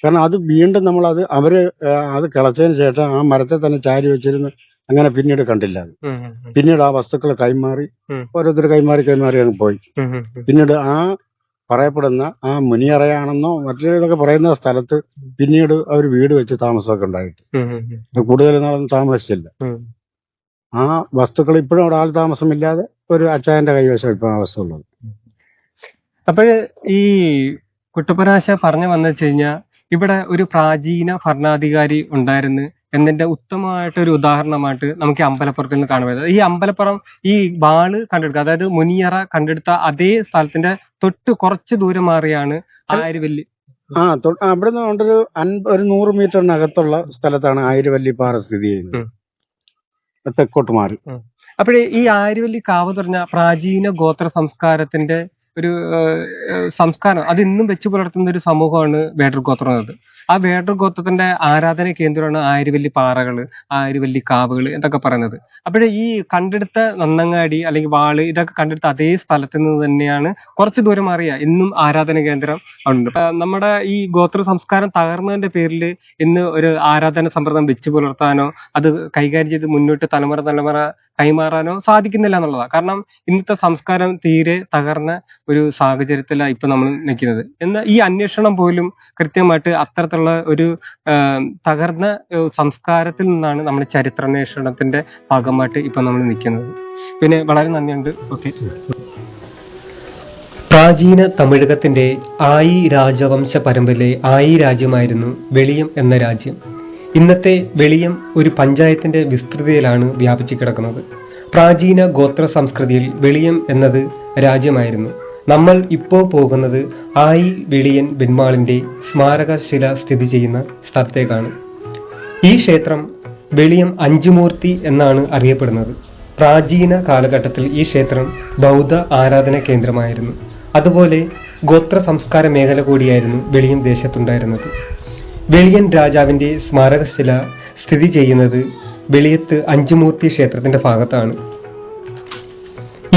കാരണം അത് വീണ്ടും അവര് അത് കിളച്ചതിന് ശേഷം ആ മരത്തെ തന്നെ ചാരി വെച്ചിരുന്ന് അങ്ങനെ പിന്നീട് കണ്ടില്ല. പിന്നീട് ആ വസ്തുക്കൾ കൈമാറി ഓരോരുത്തർ കൈമാറി അങ്ങ് പോയി. പിന്നീട് പറയപ്പെടുന്ന ആ മുനിയറയാണെന്നോ മറ്റൊക്കെ പറയുന്ന സ്ഥലത്ത് പിന്നീട് അവർ വീട് വെച്ച് താമസമൊക്കെ ഉണ്ടായിട്ട് കൂടുതൽ നാളൊന്നും താമസിച്ചില്ല. ആ വസ്തുക്കൾ ഇപ്പോഴും അവിടെ ആൾ താമസമില്ലാതെ ഒരു അച്ചായന്റെ കൈവശം ഇപ്പൊ ആ വസ്തു ഉള്ളത്. അപ്പോഴ് ഈ കുട്ടപ്പനാശ പറഞ്ഞു വന്നു വെച്ച് കഴിഞ്ഞാൽ ഇവിടെ ഒരു പ്രാചീന ഭരണാധികാരി ഉണ്ടായിരുന്നു എന്നതിന്റെ ഉത്തമമായിട്ട് ഒരു ഉദാഹരണമായിട്ട് നമുക്ക് അമ്പലപ്പുറത്തിൽ നിന്ന് കാണാൻ പറ്റുന്നത്. ഈ അമ്പലപ്പുറം ഈ വാള് കണ്ടെടുക്കുക, അതായത് മുനിയറ കണ്ടെടുത്ത അതേ സ്ഥലത്തിന്റെ തൊട്ട് കുറച്ച് ദൂരം മാറിയാണ് ആയിരവല്ലി. അവിടെ നിന്ന് ഒരു 100 മീറ്ററിനകത്തുള്ള സ്ഥലത്താണ് ആയിരവല്ലിപ്പാറ സ്ഥിതി ചെയ്യുന്നത്, തെക്കോട്ട് മാറി. അപ്പോഴേ ഈ ആയിരവല്ലി കാവ് പറഞ്ഞ പ്രാചീന ഗോത്ര സംസ്കാരത്തിന്റെ ഒരു സംസ്കാരം അത് ഇന്നും വെച്ചു പുലർത്തുന്ന ഒരു സമൂഹമാണ് വേടർ ഗോത്രം എന്നത്. ആ വേടർ ഗോത്രത്തിന്റെ ആരാധന കേന്ദ്രമാണ് ആയിരവല്ലി പാറകള്, ആയിരവല്ലി കാവുകള് എന്നൊക്കെ പറയുന്നത്. അപ്പോഴേ ഈ കണ്ടെടുത്ത നന്നങ്ങാടി അല്ലെങ്കിൽ വാള് ഇതൊക്കെ കണ്ടെടുത്ത അതേ സ്ഥലത്ത് നിന്ന് തന്നെയാണ് കുറച്ച് ദൂരം മാറിയ ഇന്നും ആരാധന കേന്ദ്രം ഉണ്ട്. നമ്മുടെ ഈ ഗോത്ര സംസ്കാരം തകർന്നതിന്റെ പേരിൽ ഇന്ന് ഒരു ആരാധന സമ്പ്രദായം വെച്ചു പുലർത്താനോ അത് കൈകാര്യം ചെയ്ത് മുന്നോട്ട് തലമുറ കൈമാറാനോ സാധിക്കുന്നില്ല എന്നുള്ളതാണ്. കാരണം ഇന്നത്തെ സംസ്കാരം തീരെ തകർന്ന ഒരു സാഹചര്യത്തിലാണ് ഇപ്പൊ നമ്മൾ നിൽക്കുന്നത്. എന്നാൽ ഈ അന്വേഷണം പോലും കൃത്യമായിട്ട് അത്തരത്തിലുള്ള ഒരു തകർന്ന സംസ്കാരത്തിൽ നിന്നാണ് നമ്മൾ ചരിത്രാന്വേഷണത്തിന്റെ ഭാഗമായിട്ട് ഇപ്പൊ നമ്മൾ നിൽക്കുന്നത്. പിന്നെ വളരെ നന്ദിയുണ്ട്. ഓക്കെ. പ്രാചീന തമിഴകത്തിന്റെ ആയി രാജവംശ പരമ്പരയിലെ ആയി രാജ്യമായിരുന്നു വെളിയം എന്ന രാജ്യം. ഇന്നത്തെ വെളിയം ഒരു പഞ്ചായത്തിന്റെ വിസ്തൃതിയിലാണ് വ്യാപിച്ചു കിടക്കുന്നത്. പ്രാചീന ഗോത്ര സംസ്കൃതിയിൽ വെളിയം എന്നത് രാജ്യമായിരുന്നു. നമ്മൾ ഇപ്പോൾ പോകുന്നത് ആയി വെളിയൻ വെൺമാളിന്റെ സ്മാരകശില സ്ഥിതി ചെയ്യുന്ന സ്ഥലത്തേക്കാണ്. ഈ ക്ഷേത്രം വെളിയം അഞ്ചുമൂർത്തി എന്നാണ് അറിയപ്പെടുന്നത്. പ്രാചീന കാലഘട്ടത്തിൽ ഈ ക്ഷേത്രം ബൗദ്ധ ആരാധന കേന്ദ്രമായിരുന്നു. അതുപോലെ ഗോത്ര സംസ്കാര മേഖല കൂടിയായിരുന്നു വെളിയം ദേശത്തുണ്ടായിരുന്നത്. വെളിയൻ രാജാവിന്റെ സ്മാരകശില സ്ഥിതി ചെയ്യുന്നത് വെളിയത്ത് അഞ്ചുമൂർത്തി ക്ഷേത്രത്തിന്റെ ഭാഗത്താണ്.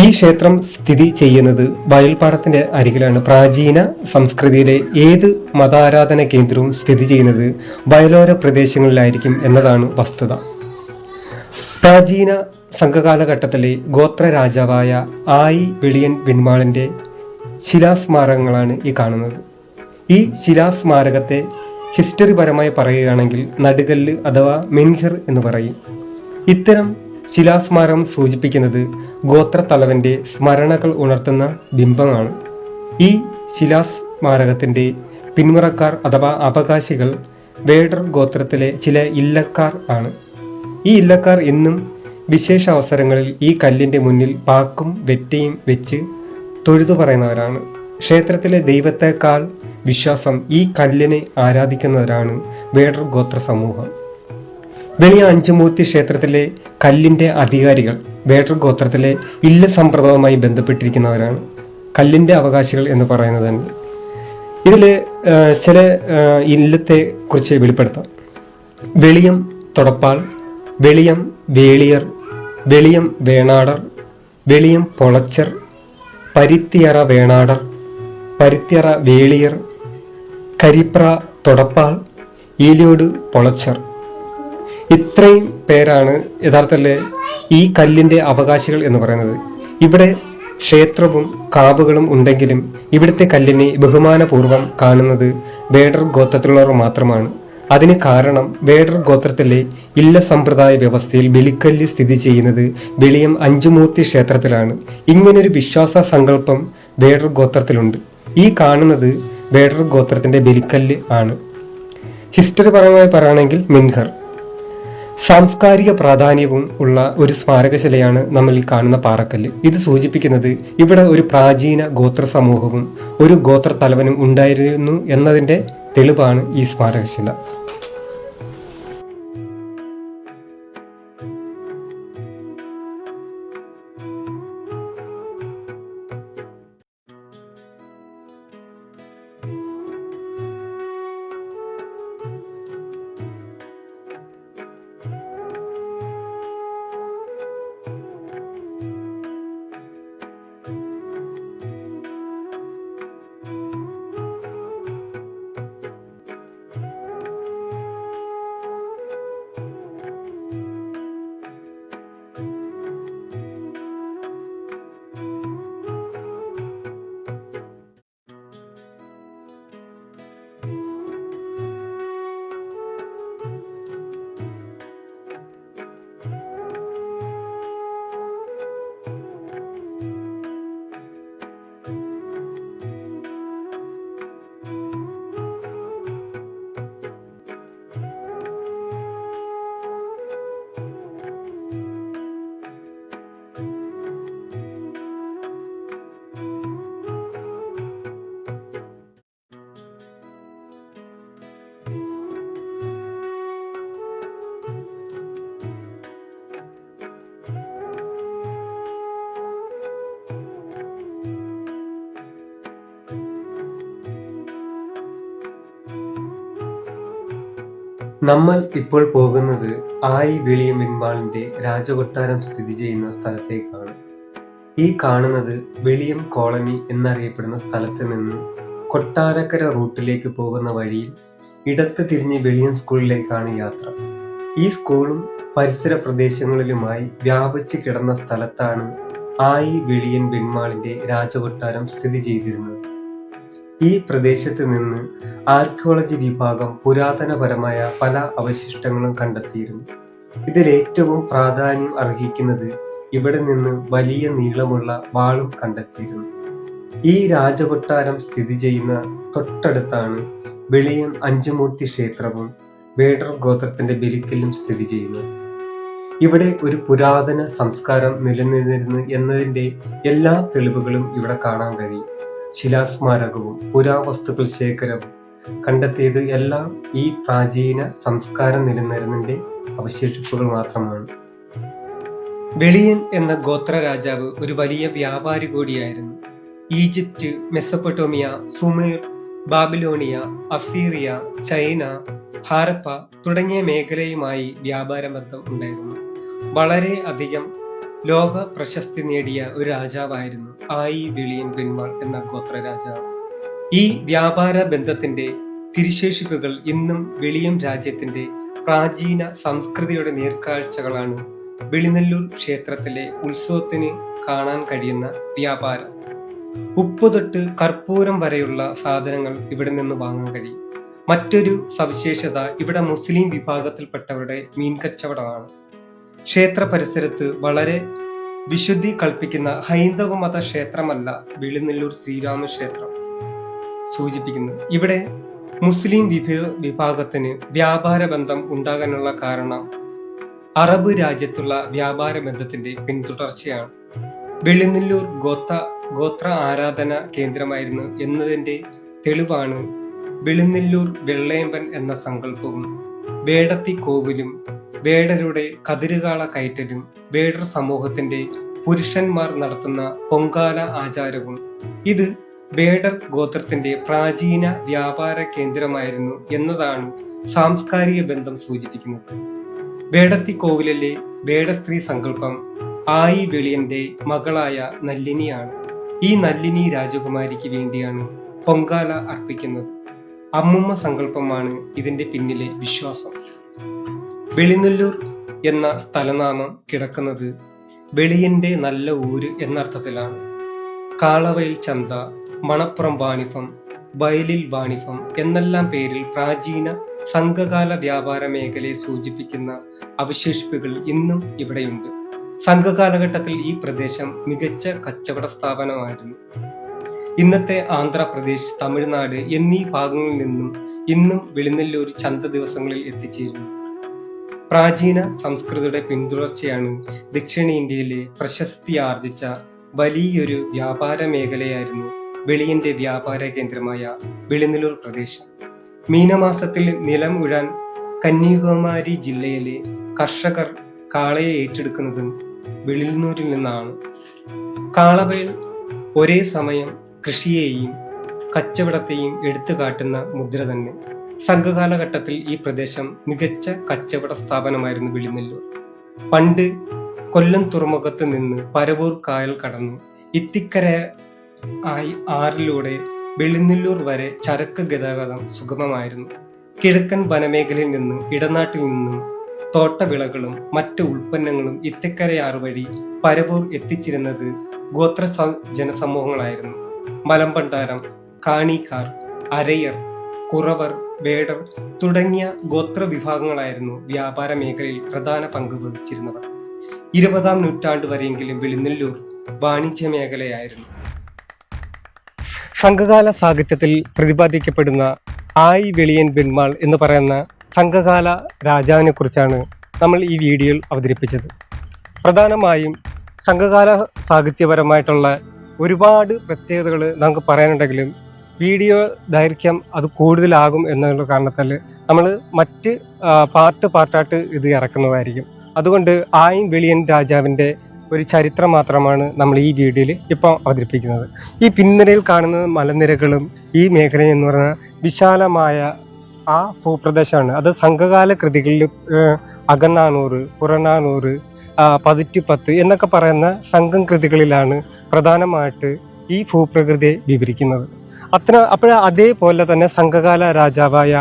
ഈ ക്ഷേത്രം സ്ഥിതി ചെയ്യുന്നത് വയൽപ്പാടത്തിന്റെ അരികിലാണ്. പ്രാചീന സംസ്കൃതിയിലെ ഏത് മതാരാധന കേന്ദ്രവും സ്ഥിതി ചെയ്യുന്നത് വയലോര പ്രദേശങ്ങളിലായിരിക്കും എന്നതാണ് വസ്തുത. പ്രാചീന സംഘകാലഘട്ടത്തിലെ ഗോത്ര രാജാവായ ആയി വെളിയൻ വെൺമാളിന്റെ ശിലാസ്മാരകങ്ങളാണ് ഈ കാണുന്നത്. ഈ ശിലാസ്മാരകത്തെ ഹിസ്റ്ററിപരമായി പറയുകയാണെങ്കിൽ നടുകല്ല് അഥവാ മെൻഹിർ എന്ന് പറയും. ഇത്തരം ശിലാസ്മാരകം സൂചിപ്പിക്കുന്നത് ഗോത്രത്തലവന്റെ സ്മരണകൾ ഉണർത്തുന്ന ബിംബമാണ്. ഈ ശിലാസ്മാരകത്തിന്റെ പിന്മുറക്കാർ അഥവാ അവകാശികൾ വേടർ ഗോത്രത്തിലെ ചില ഇല്ലക്കാർ ആണ്. ഈ ഇല്ലക്കാർ ഇന്നും വിശേഷ അവസരങ്ങളിൽ ഈ കല്ലിന്റെ മുന്നിൽ പാക്കും വെറ്റയും വെച്ച് തൊഴുതു പറയുന്നവരാണ്. ക്ഷേത്രത്തിലെ ദൈവത്തെക്കാൾ വിശ്വാസം ഈ കല്ലിനെ ആരാധിക്കുന്നവരാണ് വേടർ ഗോത്ര സമൂഹം. വെളിയ അഞ്ചുമൂർത്തി ക്ഷേത്രത്തിലെ കല്ലിന്റെ അധികാരികൾ വേടർ ഗോത്രത്തിലെ ഇല്ല സമ്പ്രദായവുമായി ബന്ധപ്പെട്ടിരിക്കുന്നവരാണ്. കല്ലിന്റെ അവകാശികൾ എന്ന് പറയുന്നത് തന്നെ. ഇതില് ചില ഇല്ലത്തെ കുറിച്ച് വെളിപ്പെടുത്താം. വെളിയം തൊടപ്പാൾ, വെളിയം വേളിയർ, വെളിയം വേണാടർ, വെളിയം പൊളച്ചർ, പരിത്തിയറ വേണാടർ, പരിത്തിയറ വേളിയർ, കരിപ്ര തൊടപ്പാൾ, ഈലിയോട് പൊളച്ചർ. ഇത്രയും പേരാണ് യഥാർത്ഥത്തിലെ ഈ കല്ലിന്റെ അവകാശികൾ എന്ന് പറയുന്നത്. ഇവിടെ ക്ഷേത്രവും കാവുകളും ഉണ്ടെങ്കിലും ഇവിടുത്തെ കല്ലിനെ ബഹുമാനപൂർവ്വം കാണുന്നത് വേടർ ഗോത്രത്തിലുള്ളവർ മാത്രമാണ്. അതിന് കാരണം വേടർ ഗോത്രത്തിലെ ഇല്ല സമ്പ്രദായ വ്യവസ്ഥയിൽ ബലിക്കല്ല് സ്ഥിതി ചെയ്യുന്നത് വെളിയം അഞ്ചുമൂർത്തി ക്ഷേത്രത്തിലാണ്. ഇങ്ങനൊരു വിശ്വാസ സങ്കല്പം വേടർ ഗോത്രത്തിലുണ്ട്. ഈ കാണുന്നത് വേടർ ഗോത്രത്തിന്റെ ബലിക്കല്ല് ആണ്. ഹിസ്റ്ററി പരമായി പറയുകയാണെങ്കിൽ മിൻഹർ. സാംസ്കാരിക പ്രാധാന്യവും ഉള്ള ഒരു സ്മാരകശിലയാണ് നമ്മൾ ഈ കാണുന്ന പാറക്കല്ല്. ഇത് സൂചിപ്പിക്കുന്നത് ഇവിടെ ഒരു പ്രാചീന ഗോത്ര സമൂഹവും ഒരു ഗോത്ര തലവനും ഉണ്ടായിരുന്നു എന്നതിന്റെ തെളിവാണ് ഈ സ്മാരകശില. നമ്മൾ ഇപ്പോൾ പോകുന്നത് ആയി വെളിയം വെൺമാളിന്റെ രാജകൊട്ടാരം സ്ഥിതി ചെയ്യുന്ന സ്ഥലത്തേക്കാണ്. ഈ കാണുന്നത് വെളിയം കോളനി എന്നറിയപ്പെടുന്ന സ്ഥലത്ത് നിന്ന് കൊട്ടാരക്കര റൂട്ടിലേക്ക് പോകുന്ന വഴിയിൽ ഇടത്ത് തിരിഞ്ഞ് വെളിയം സ്കൂളിലേക്കാണ് യാത്ര. ഈ സ്കൂളും പരിസര പ്രദേശങ്ങളിലുമായി വ്യാപിച്ചു കിടന്ന സ്ഥലത്താണ് ആയി വെളിയം വെൺമാളിന്റെ രാജകൊട്ടാരം സ്ഥിതി ചെയ്തിരുന്നത്. ഈ പ്രദേശത്ത് നിന്ന് ആർക്കിയോളജി വിഭാഗം പുരാതനപരമായ പല അവശിഷ്ടങ്ങളും കണ്ടെത്തിയിരുന്നു. ഇതിലേറ്റവും പ്രാധാന്യം അർഹിക്കുന്നത് ഇവിടെ നിന്ന് വലിയ നീളമുള്ള വാളും കണ്ടെത്തിയിരുന്നു. ഈ രാജകൊട്ടാരം സ്ഥിതി ചെയ്യുന്ന തൊട്ടടുത്താണ് വെളിയം അഞ്ചുമൂർത്തി ക്ഷേത്രവും വേടർ ഗോത്രത്തിന്റെ ബലിക്കല്ലും സ്ഥിതി ചെയ്യുന്നത്. ഇവിടെ ഒരു പുരാതന സംസ്കാരം നിലനിന്നിരുന്നു എന്നതിന്റെ എല്ലാ തെളിവുകളും ഇവിടെ കാണാൻ കഴിയും. ശിലാസ്മാരകവും പുരാവസ്തുക്കൾ ശേഖരവും കണ്ടെത്തിയത് എല്ലാം ഈ പ്രാചീന സംസ്കാരം നിലനിരുന്നതിന്റെ അവശേഷിപ്പുകൾ മാത്രമാണ്. വെളിയൻ എന്ന ഗോത്ര രാജാവ് ഒരു വലിയ വ്യാപാരി കൂടിയായിരുന്നു. Egypt, Mesopotamia, Sumer, Babylonia, Assyria, China, Harappa തുടങ്ങിയ മേഖലയുമായി വ്യാപാര ബന്ധം ഉണ്ടായിരുന്നു. വളരെ അധികം ലോക പ്രശസ്തി നേടിയ ഒരു രാജാവായിരുന്നു ആയി വെളിയൻ വെൺമാൾ എന്ന ഗോത്ര രാജാവ്. ഈ വ്യാപാര ബന്ധത്തിന്റെ തിരുശേഷിപ്പുകൾ ഇന്നും വെളിയം രാജ്യത്തിന്റെ പ്രാചീന സംസ്കൃതിയുടെ നേർക്കാഴ്ചകളാണ്. വെളിനെല്ലൂർ ക്ഷേത്രത്തിലെ ഉത്സവത്തിന് കാണാൻ കഴിയുന്ന വ്യാപാരം. ഉപ്പ് തൊട്ട് കർപ്പൂരം വരെയുള്ള സാധനങ്ങൾ ഇവിടെ നിന്ന് വാങ്ങാൻ കഴിയും. മറ്റൊരു സവിശേഷത ഇവിടെ മുസ്ലിം വിഭാഗത്തിൽപ്പെട്ടവരുടെ മീൻ കച്ചവടമാണ്. ക്ഷേത്ര പരിസരത്ത് വളരെ വിശുദ്ധി കൽപ്പിക്കുന്ന ഹൈന്ദവ മത ക്ഷേത്രമല്ല വെളിനെല്ലൂർ ശ്രീരാമ ക്ഷേത്രം സൂചിപ്പിക്കുന്നത്. ഇവിടെ മുസ്ലിം വിഭാഗത്തിന് വ്യാപാര ബന്ധം ഉണ്ടാകാനുള്ള കാരണം അറബ് രാജ്യത്തുള്ള വ്യാപാര ബന്ധത്തിന്റെ പിന്തുടർച്ചയാണ്. വെളിനെല്ലൂർ ഗോത്ര ആരാധന കേന്ദ്രമായിരുന്നു എന്നതിന്റെ തെളിവാണ് വെളിനെല്ലൂർ വെള്ളയമ്പൻ എന്ന സങ്കല്പവും വേടത്തി കോവിലും വേടരുടെ കതിരുകാള കയറ്റലും വേടർ സമൂഹത്തിന്റെ പുരുഷന്മാർ നടത്തുന്ന പൊങ്കാല ആചാരവും. ഇത് വേടർ ഗോത്രത്തിന്റെ പ്രാചീന വ്യാപാര കേന്ദ്രമായിരുന്നു എന്നതാണ് സാംസ്കാരിക ബന്ധം സൂചിപ്പിക്കുന്നത്. വേടത്തി കോവിലിലെ വേടസ്ത്രീ സങ്കല്പം ആയി വെളിയന്റെ മകളായ നല്ലിനിയാണ്. ഈ നല്ലിനി രാജകുമാരിക്ക് വേണ്ടിയാണ് പൊങ്കാല അർപ്പിക്കുന്നത്. അമ്മുമ്മ സങ്കല്പമാണ് ഇതിന്റെ പിന്നിലെ വിശ്വാസം. വെളിനെല്ലൂർ എന്ന സ്ഥലനാമം കിടക്കുന്നത് വെളിയന്റെ നല്ല ഊര് എന്നർത്ഥത്തിലാണ്. കാളവയൽ ചന്ത, മണപ്പുറം വാണിഭം, വയലിൽ വാണിഭം എന്നെല്ലാം പേരിൽ പ്രാചീന സംഘകാല വ്യാപാര മേഖലയെ സൂചിപ്പിക്കുന്ന അവശേഷിപ്പുകൾ ഇന്നും ഇവിടെയുണ്ട്. സംഘകാലഘട്ടത്തിൽ ഈ പ്രദേശം മികച്ച കച്ചവട സ്ഥാപനമായിരുന്നു. ഇന്നത്തെ ആന്ധ്രാപ്രദേശ്, തമിഴ്നാട് എന്നീ ഭാഗങ്ങളിൽ നിന്നും ഇന്നും വെളിനെല്ലൂർ ചന്ത ദിവസങ്ങളിൽ എത്തിച്ചേരുന്നു. പ്രാചീന സംസ്കൃതിയുടെ പിന്തുടർച്ചയാണ് ദക്ഷിണേന്ത്യയിലെ പ്രശസ്തിയാർജിച്ച വലിയൊരു വ്യാപാര മേഖലയായിരുന്നു വെളിയന്റെ വ്യാപാര കേന്ദ്രമായ വെളിനെല്ലൂർ പ്രദേശം. മീനമാസത്തിൽ നിലം ഉഴാൻ കന്യാകുമാരി ജില്ലയിലെ കർഷകർ കാളയെ ഏറ്റെടുക്കുന്നതും വെളിയന്നൂരിൽ നിന്നാണ്. കാളവയൽ ഒരേ സമയം കൃഷിയെയും കച്ചവടത്തെയും എടുത്തു കാട്ടുന്ന മുദ്ര തന്നെ. സംഘകാലഘട്ടത്തിൽ ഈ പ്രദേശം മികച്ച കച്ചവട സ്ഥാപനമായിരുന്നു വെളിനെല്ലൂർ. പണ്ട് കൊല്ലം തുറമുഖത്ത് നിന്ന് പരവൂർ കായൽ കടന്നു ഇത്തിക്കര ആറിലൂടെ വെളിനെല്ലൂർ വരെ ചരക്ക് ഗതാഗതം സുഗമമായിരുന്നു. കിഴക്കൻ വനമേഖലയിൽ നിന്നും ഇടനാട്ടിൽ നിന്നും തോട്ടവിളകളും മറ്റ് ഉൽപ്പന്നങ്ങളും ഇത്തിക്കരയാറ് വഴി പരവൂർ എത്തിച്ചിരുന്നത് ഗോത്ര ജനസമൂഹങ്ങളായിരുന്നു. മലമ്പണ്ടാരം, കാണിക്കാർ, അരയർ, കുറവർ, വേടർ തുടങ്ങിയ ഗോത്ര വിഭാഗങ്ങളായിരുന്നു വ്യാപാര മേഖലയിൽ പ്രധാന പങ്ക് വഹിച്ചിരുന്നവർ. 20-ാം നൂറ്റാണ്ട് വരെയെങ്കിലും വെളിനെല്ലൂർ വാണിജ്യ മേഖലയായിരുന്നു. സംഘകാല സാഹിത്യത്തിൽ പ്രതിപാദിക്കപ്പെടുന്ന ആയി വെളിയൻ പെരുമാൾ എന്ന് പറയുന്ന സംഘകാല രാജാവിനെ കുറിച്ചാണ് നമ്മൾ ഈ വീഡിയോയിൽ അവതരിപ്പിച്ചത്. പ്രധാനമായും സംഘകാല സാഹിത്യപരമായിട്ടുള്ള ഒരുപാട് പ്രത്യേകതകൾ നമുക്ക് പറയാനുണ്ടെങ്കിലും വീഡിയോ ദൈർഘ്യം അത് കൂടുതലാകും എന്നുള്ള കാരണത്താൽ നമ്മൾ മറ്റ് പാർട്ടായിട്ട് ഇത് ഇറക്കുന്നതായിരിക്കും. അതുകൊണ്ട് ആയി വെളിയൻ രാജാവിൻ്റെ ഒരു ചരിത്രം മാത്രമാണ് നമ്മൾ ഈ വീഡിയോയിൽ ഇപ്പോൾ അവതരിപ്പിക്കുന്നത്. ഈ പിൻനിരയിൽ കാണുന്ന മലനിരകളും ഈ മേഖല എന്ന് പറയുന്ന വിശാലമായ ആ ഭൂപ്രദേശമാണ്. അത് സംഘകാല കൃതികളിൽ അകനാനൂറ്, പുറനാനൂറ്, 10 എന്നൊക്കെ പറയുന്ന സംഘം കൃതികളിലാണ് പ്രധാനമായിട്ട് ഈ ഭൂപ്രകൃതിയെ വിവരിക്കുന്നത്. അപ്പോൾ അതേപോലെ തന്നെ സംഘകാല രാജാവായ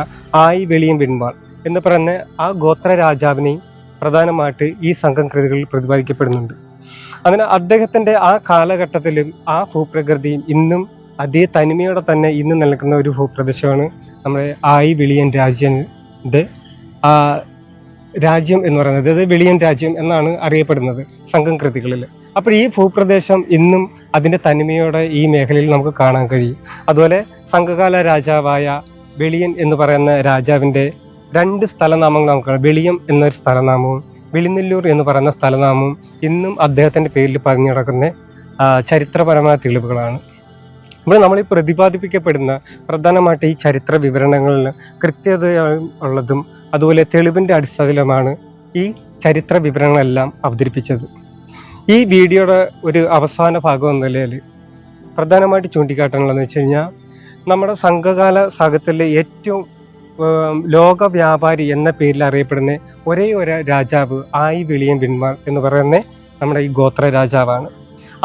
ആയി വെളിയൻ പെരുമാൾ എന്ന് പറയുന്ന ആ ഗോത്ര രാജാവിനെയും പ്രധാനമായിട്ട് ഈ സംഘം കൃതികളിൽ പ്രതിപാദിക്കപ്പെടുന്നുണ്ട്. അങ്ങനെ അദ്ദേഹത്തിന്റെ ആ കാലഘട്ടത്തിലും ആ ഭൂപ്രകൃതിയും ഇന്നും അതേ തനിമയോടെ തന്നെ ഇന്ന് നിൽക്കുന്ന ഒരു ഭൂപ്രദേശമാണ് നമ്മുടെ ആയി വെളിയൻ രാജ്യന്റെ രാജ്യം എന്ന് പറയുന്നത്. അത് വെളിയൻ രാജ്യം എന്നാണ് അറിയപ്പെടുന്നത് സംഘം കൃതികളിൽ. അപ്പോൾ ഈ ഭൂപ്രദേശം ഇന്നും അതിന്റെ തനിമയോടെ ഈ മേഖലയിൽ നമുക്ക് കാണാൻ കഴിയും. അതുപോലെ സംഘകാല രാജാവായ വെളിയൻ എന്ന് പറയുന്ന രാജാവിന്റെ 2 സ്ഥലനാമങ്ങൾ നമുക്ക് കാണാം. വെളിയം എന്നൊരു സ്ഥലനാമവും വെളിനെല്ലൂർ എന്ന് പറയുന്ന സ്ഥലനാമവും ഇന്നും അദ്ദേഹത്തിന്റെ പേരിൽ പറഞ്ഞു നടക്കുന്ന ചരിത്രപരമായ തെളിവുകളാണ്. ഇവിടെ നമ്മൾ ഈ പ്രതിപാദിപ്പിക്കപ്പെടുന്ന പ്രധാനമായിട്ട് ഈ ചരിത്ര വിവരണങ്ങളിൽ കൃത്യത ഉള്ളതും അതുപോലെ തെളിവിന്റെ അടിസ്ഥാനത്തിലുമാണ് ഈ ചരിത്ര വിവരണങ്ങളെല്ലാം അവതരിപ്പിച്ചത്. ഈ വീഡിയോയുടെ ഒരു അവസാന ഭാഗം എന്ന നിലയിൽ പ്രധാനമായിട്ട് ചൂണ്ടിക്കാട്ടാനുള്ളതെന്ന് വെച്ച് കഴിഞ്ഞാൽ നമ്മുടെ സംഘകാല സാഹിത്യത്തിലെ ഏറ്റവും ലോക വ്യാപാരി എന്ന പേരിൽ അറിയപ്പെടുന്ന ഒരേ ഒരു രാജാവ് ആയി വെളിയൻ പെരുമാൾ എന്ന് പറയുന്ന നമ്മുടെ ഈ ഗോത്ര രാജാവാണ്.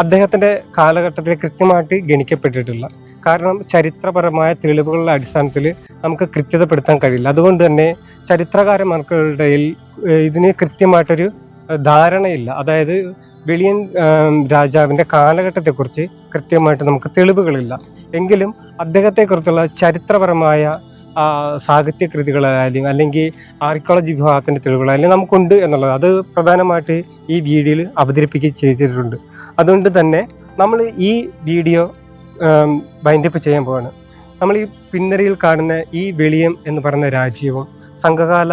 അദ്ദേഹത്തിന്റെ കാലഘട്ടത്തിൽ കൃത്യമായിട്ട് ഗണിക്കപ്പെട്ടിട്ടില്ല. കാരണം ചരിത്രപരമായ തെളിവുകളുടെ അടിസ്ഥാനത്തിൽ നമുക്ക് കൃത്യതപ്പെടുത്താൻ കഴിയില്ല. അതുകൊണ്ട് തന്നെ ചരിത്രകാരന്മാർക്കുടെ ഇതിന് കൃത്യമായിട്ടൊരു ധാരണയില്ല. അതായത് വെളിയൻ രാജാവിന്റെ കാലഘട്ടത്തെക്കുറിച്ച് കൃത്യമായിട്ട് നമുക്ക് തെളിവുകളില്ല. എങ്കിലും അദ്ദേഹത്തെക്കുറിച്ചുള്ള ചരിത്രപരമായ സാഹിത്യ കൃതികളായാലും അല്ലെങ്കിൽ ആർക്കിയോളജി വിഭാഗത്തിന്റെ തെളിവുകളായാലും നമുക്കുണ്ട് എന്നുള്ളത് അത് പ്രധാനമായിട്ട് ഈ വീഡിയോയിൽ അവതരിപ്പിക്കുകയും ചെയ്തിട്ടുണ്ട്. അതുകൊണ്ട് തന്നെ നമ്മൾ ഈ വീഡിയോ വൈൻഡപ്പ് ചെയ്യാൻ പോവാണ്. നമ്മൾ ഈ പിന്നരയിൽ കാണുന്ന ഈ വെളിയം എന്ന് പറയുന്ന രാജ്യവും സംഘകാല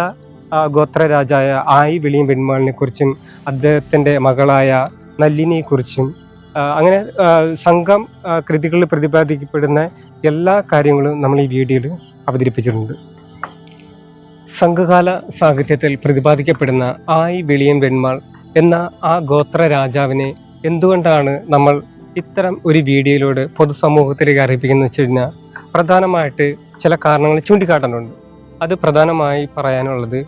ഗോത്ര രാജായ ആയി വെളിയൻ പെരുമാളിനെ കുറിച്ചും അദ്ദേഹത്തിന്റെ മകളായ നല്ലിനിയെ കുറിച്ചും അങ്ങനെ സംഘം കൃതികളിൽ പ്രതിപാദിക്കപ്പെടുന്ന എല്ലാ കാര്യങ്ങളും നമ്മൾ ഈ വീഡിയോയിൽ അവതരിപ്പിച്ചിട്ടുണ്ട്. സംഘകാല സാഹിത്യത്തിൽ പ്രതിപാദിക്കപ്പെടുന്ന ആയി വെളിയൻ പെരുമാൾ എന്ന ആ ഗോത്ര രാജാവിനെ എന്തുകൊണ്ടാണ് നമ്മൾ ഇത്തരം ഒരു വീഡിയോയിലൂടെ പൊതുസമൂഹത്തിലേക്ക് അറിയിപ്പിക്കുന്നത് വെച്ച് കഴിഞ്ഞാൽ പ്രധാനമായിട്ട് ചില കാരണങ്ങൾ ചൂണ്ടിക്കാട്ടുന്നുണ്ട്. അത് പ്രധാനമായി പറയാനുള്ളത്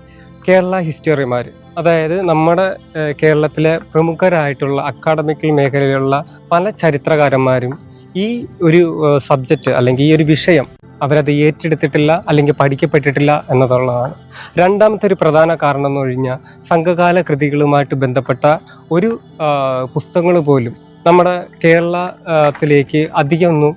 കേരള ഹിസ്റ്റോറിയന്മാർ, അതായത് നമ്മുടെ കേരളത്തിലെ പ്രമുഖരായിട്ടുള്ള അക്കാഡമിക്കൽ മേഖലയിലുള്ള പല ചരിത്രകാരന്മാരും ഈ ഒരു സബ്ജക്റ്റ് അല്ലെങ്കിൽ ഈ ഒരു വിഷയം അവരത് ഏറ്റെടുത്തിട്ടില്ല അല്ലെങ്കിൽ പഠിക്കപ്പെട്ടിട്ടില്ല എന്നതുള്ളതാണ്. രണ്ടാമത്തെ ഒരു പ്രധാന കാരണം എന്ന് കഴിഞ്ഞാൽ സംഘകാല കൃതികളുമായിട്ട് ബന്ധപ്പെട്ട ഒരു പുസ്തകങ്ങൾ പോലും നമ്മുടെ കേരളത്തിലേക്ക് അധികമൊന്നും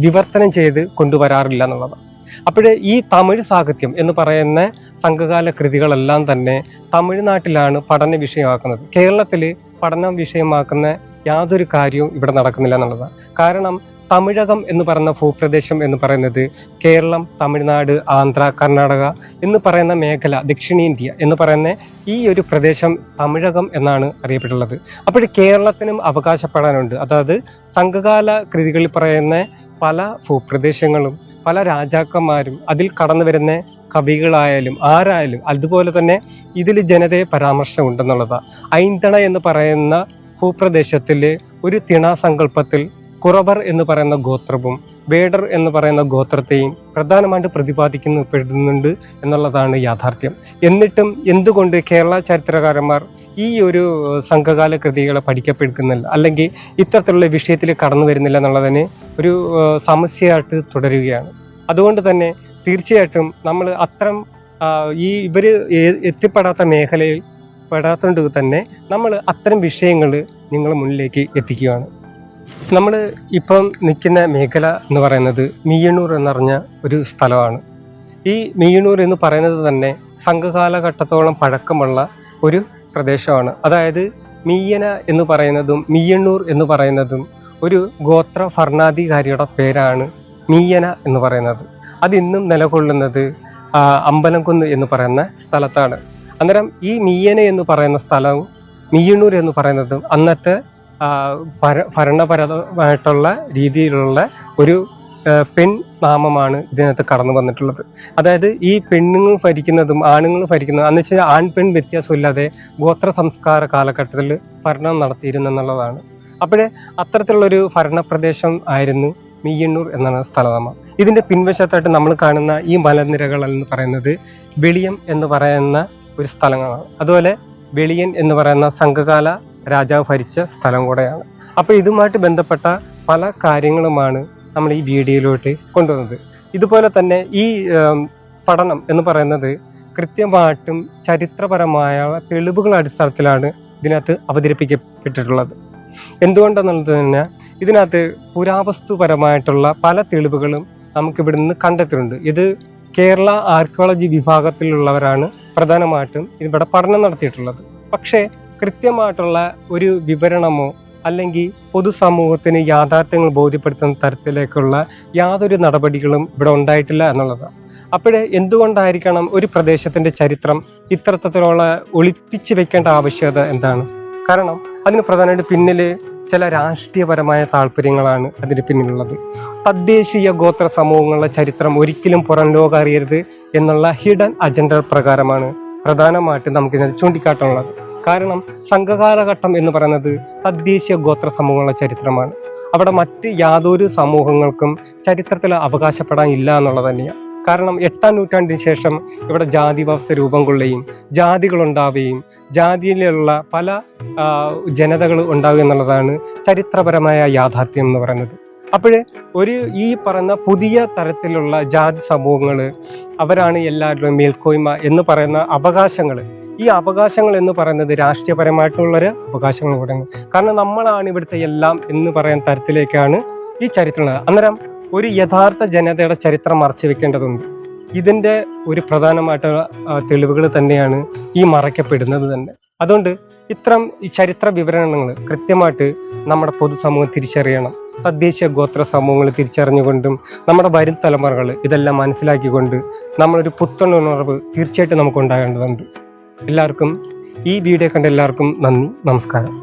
വിവർത്തനം ചെയ്ത് കൊണ്ടുവരാറില്ല എന്നുള്ളതാണ്. അപ്പോഴേ ഈ തമിഴ് സാഹിത്യം എന്ന് പറയുന്ന സംഘകാല കൃതികളെല്ലാം തന്നെ തമിഴ്നാട്ടിലാണ് പഠന വിഷയമാക്കുന്നത്. കേരളത്തിൽ പഠന വിഷയമാക്കുന്ന യാതൊരു കാര്യവും ഇവിടെ നടക്കുന്നില്ല എന്നുള്ളതാണ്. കാരണം തമിഴകം എന്ന് പറയുന്ന ഭൂപ്രദേശം എന്ന് പറയുന്നത് കേരളം, തമിഴ്നാട്, ആന്ധ്ര, കർണാടക എന്ന് പറയുന്ന മേഖല, ദക്ഷിണേന്ത്യ എന്ന് പറയുന്ന ഈ ഒരു പ്രദേശം തമിഴകം എന്നാണ് അറിയപ്പെട്ടുള്ളത്. അപ്പോൾ കേരളത്തിനും അവകാശപ്പെടാനുണ്ട്. അതായത് സംഘകാല കൃതികളിൽ പറയുന്ന പല ഭൂപ്രദേശങ്ങളും പല രാജാക്കന്മാരും അതിൽ കടന്നു വരുന്ന കവികളായാലും ആരായാലും അതുപോലെ തന്നെ ഇതിൽ ജനതയെ പരാമർശം ഉണ്ടെന്നുള്ളതാണ്. ഐന്തണ എന്ന് പറയുന്ന ഭൂപ്രദേശത്തിൽ ഒരു തിണാസങ്കല്പത്തിൽ കുറവർ എന്ന് പറയുന്ന ഗോത്രവും വേടർ എന്ന് പറയുന്ന ഗോത്രത്തെയും പ്രധാനമായിട്ട് പ്രതിപാദിക്കപ്പെടുന്നുണ്ട് എന്നുള്ളതാണ് യാഥാർത്ഥ്യം. എന്നിട്ടും എന്തുകൊണ്ട് കേരള ചരിത്രകാരന്മാർ ഈ ഒരു സംഘകാല കൃതികളെ പഠിക്കപ്പെടുന്നില്ല, അല്ലെങ്കിൽ ഇത്തരത്തിലുള്ള വിഷയത്തിൽ കടന്നു വരുന്നില്ല എന്നുള്ളതിന് ഒരു സമസ്യയായിട്ട് തുടരുകയാണ്. അതുകൊണ്ട് തന്നെ തീർച്ചയായിട്ടും നമ്മൾ അത്തരം ഇവര് എത്തിപ്പെടാത്ത മേഖലയിൽ പെടാത്തതുകൊണ്ട് തന്നെ നമ്മൾ അത്തരം വിഷയങ്ങൾ നിങ്ങൾ മുന്നിലേക്ക് എത്തിക്കുകയാണ്. നമ്മൾ ഇപ്പം നിൽക്കുന്ന മേഖല എന്ന് പറയുന്നത് മീയന്നൂർ എന്നറിഞ്ഞ ഒരു സ്ഥലമാണ്. ഈ മീയന്നൂർ എന്ന് പറയുന്നത് തന്നെ സംഘകാലഘട്ടത്തോളം പഴക്കമുള്ള ഒരു പ്രദേശമാണ്. അതായത് മീയന എന്ന് പറയുന്നതും മീയന്നൂർ എന്ന് പറയുന്നതും ഒരു ഗോത്ര ഭരണാധികാരിയുടെ പേരാണ് മീയന എന്ന് പറയുന്നത്. അതിന്നും നിലകൊള്ളുന്നത് അമ്പലംകുന്ന് എന്ന് പറയുന്ന സ്ഥലത്താണ്. അന്നേരം ഈ മീയന എന്ന് പറയുന്ന സ്ഥലവും മീയന്നൂർ എന്ന് പറയുന്നതും അന്നത്തെ ഭരണപരമായിട്ടുള്ള രീതിയിലുള്ള ഒരു പെൺ നാമമാണ് ഇതിനകത്ത് കടന്നു വന്നിട്ടുള്ളത്. അതായത് ഈ പെണ്ണുങ്ങൾ ഭരിക്കുന്നതും ആണുങ്ങൾ ഭരിക്കുന്നതും എന്ന് വെച്ചാൽ ആൺ പെൺ വ്യത്യാസമില്ലാതെ ഗോത്ര സംസ്കാര കാലഘട്ടത്തിൽ ഭരണം നടത്തിയിരുന്നെന്നുള്ളതാണ്. അപ്പോഴേ അത്തരത്തിലുള്ളൊരു ഭരണപ്രദേശം ആയിരുന്നു മീയന്നൂർ എന്നാണ് സ്ഥലനാമം. ഇതിന്റെ പിൻവശത്തായിട്ട് നമ്മൾ കാണുന്ന ഈ മലനിരകൾ എന്ന് പറയുന്നത് വെളിയം എന്ന് പറയുന്ന ഒരു സ്ഥലങ്ങളാണ്. അതുപോലെ വെളിയൻ എന്ന് പറയുന്ന സംഘകാല രാജാവ് ഭരിച്ച സ്ഥലം കൂടെയാണ്. അപ്പോൾ ഇതുമായിട്ട് ബന്ധപ്പെട്ട പല കാര്യങ്ങളുമാണ് നമ്മൾ ഈ വീഡിയോയിലോട്ട് കൊണ്ടുവന്നത്. ഇതുപോലെ തന്നെ ഈ പഠനം എന്ന് പറയുന്നത് കൃത്യമായിട്ടും ചരിത്രപരമായ തെളിവുകളുടെ അടിസ്ഥാനത്തിലാണ് ഇതിനകത്ത് അവതരിപ്പിക്കപ്പെട്ടിട്ടുള്ളത്. എന്തുകൊണ്ടെന്നുള്ളത് തന്നെ ഇതിനകത്ത് പുരാവസ്തുപരമായിട്ടുള്ള പല തെളിവുകളും നമുക്കിവിടെ നിന്ന് കണ്ടെത്തിയിട്ടുണ്ട്. ഇത് കേരള ആർക്കിയോളജി വിഭാഗത്തിലുള്ളവരാണ് പ്രധാനമായിട്ടും ഇവിടെ പഠനം നടത്തിയിട്ടുള്ളത്. പക്ഷേ കൃത്യമായിട്ടുള്ള ഒരു വിവരണമോ അല്ലെങ്കിൽ പൊതുസമൂഹത്തിന് യാഥാർത്ഥ്യങ്ങൾ ബോധ്യപ്പെടുത്തുന്ന തരത്തിലേക്കുള്ള യാതൊരു നടപടികളും ഇവിടെ ഉണ്ടായിട്ടില്ല എന്നുള്ളതാണ്. അപ്പോഴേ എന്തുകൊണ്ടായിരിക്കണം ഒരു പ്രദേശത്തിന്റെ ചരിത്രം ഇത്തരത്തിലുള്ള ഒളിപ്പിച്ചു വെക്കേണ്ട ആവശ്യകത എന്താണ്? കാരണം അതിന് പ്രധാനമായിട്ട് പിന്നിൽ ചില രാഷ്ട്രീയപരമായ താല്പര്യങ്ങളാണ് അതിന് പിന്നിലുള്ളത്. തദ്ദേശീയ ഗോത്ര സമൂഹങ്ങളുടെ ചരിത്രം ഒരിക്കലും പുറം ലോകം അറിയരുത് എന്നുള്ള ഹിഡൻ അജണ്ട പ്രകാരമാണ് പ്രധാനമായിട്ടും നമുക്കിതിനകത്ത് ചൂണ്ടിക്കാട്ടാനുള്ളത്. കാരണം സംഘകാലഘട്ടം എന്ന് പറയുന്നത് തദ്ദേശീയ ഗോത്ര സമൂഹങ്ങളുടെ ചരിത്രമാണ്. അവിടെ മറ്റ് യാതൊരു സമൂഹങ്ങൾക്കും ചരിത്രത്തിൽ അവകാശപ്പെടാൻ ഇല്ല എന്നുള്ളത് തന്നെയാണ്. കാരണം 8-ാം നൂറ്റാണ്ടിന് ശേഷം ഇവിടെ ജാതി വ്യവസ്ഥ രൂപം കൊള്ളുകയും ജാതികളുണ്ടാവുകയും ജാതിയിലുള്ള പല ജനതകൾ ഉണ്ടാവുക എന്നുള്ളതാണ് ചരിത്രപരമായ യാഥാർത്ഥ്യം എന്ന് പറയുന്നത്. അപ്പോഴേ ഈ പറയുന്ന പുതിയ തരത്തിലുള്ള ജാതി സമൂഹങ്ങൾ അവരാണ് എല്ലാവരുടെയും മേൽക്കോയ്മ എന്ന് പറയുന്ന അവകാശങ്ങൾ. ഈ അവകാശങ്ങൾ എന്ന് പറയുന്നത് രാഷ്ട്രീയപരമായിട്ടുള്ളൊരു അവകാശങ്ങൾ പറയുന്നത്. കാരണം നമ്മളാണ് ഇവിടുത്തെ എല്ലാം എന്ന് പറയുന്ന തരത്തിലേക്കാണ് ഈ ചരിത്രം. അന്നേരം ഒരു യഥാർത്ഥ ജനതയുടെ ചരിത്രം മറച്ചു വെക്കേണ്ടതുണ്ട്. ഇതിന്റെ ഒരു പ്രധാനമായിട്ടുള്ള തെളിവുകൾ തന്നെയാണ് ഈ മറയ്ക്കപ്പെടുന്നത് തന്നെ. അതുകൊണ്ട് ഇത്തരം ഈ ചരിത്ര വിവരണങ്ങൾ കൃത്യമായിട്ട് നമ്മുടെ പൊതുസമൂഹം തിരിച്ചറിയണം. തദ്ദേശീയ ഗോത്ര സമൂഹങ്ങൾ തിരിച്ചറിഞ്ഞുകൊണ്ടും നമ്മുടെ വരും തലമുറകൾ ഇതെല്ലാം മനസ്സിലാക്കിക്കൊണ്ട് നമ്മളൊരു പുത്തനുണർവ് തീർച്ചയായിട്ടും നമുക്ക് ഉണ്ടാകേണ്ടതുണ്ട്. എല്ലാവർക്കും ഈ വീഡിയോ കണ്ട എല്ലാവർക്കും നന്ദി, നമസ്കാരം.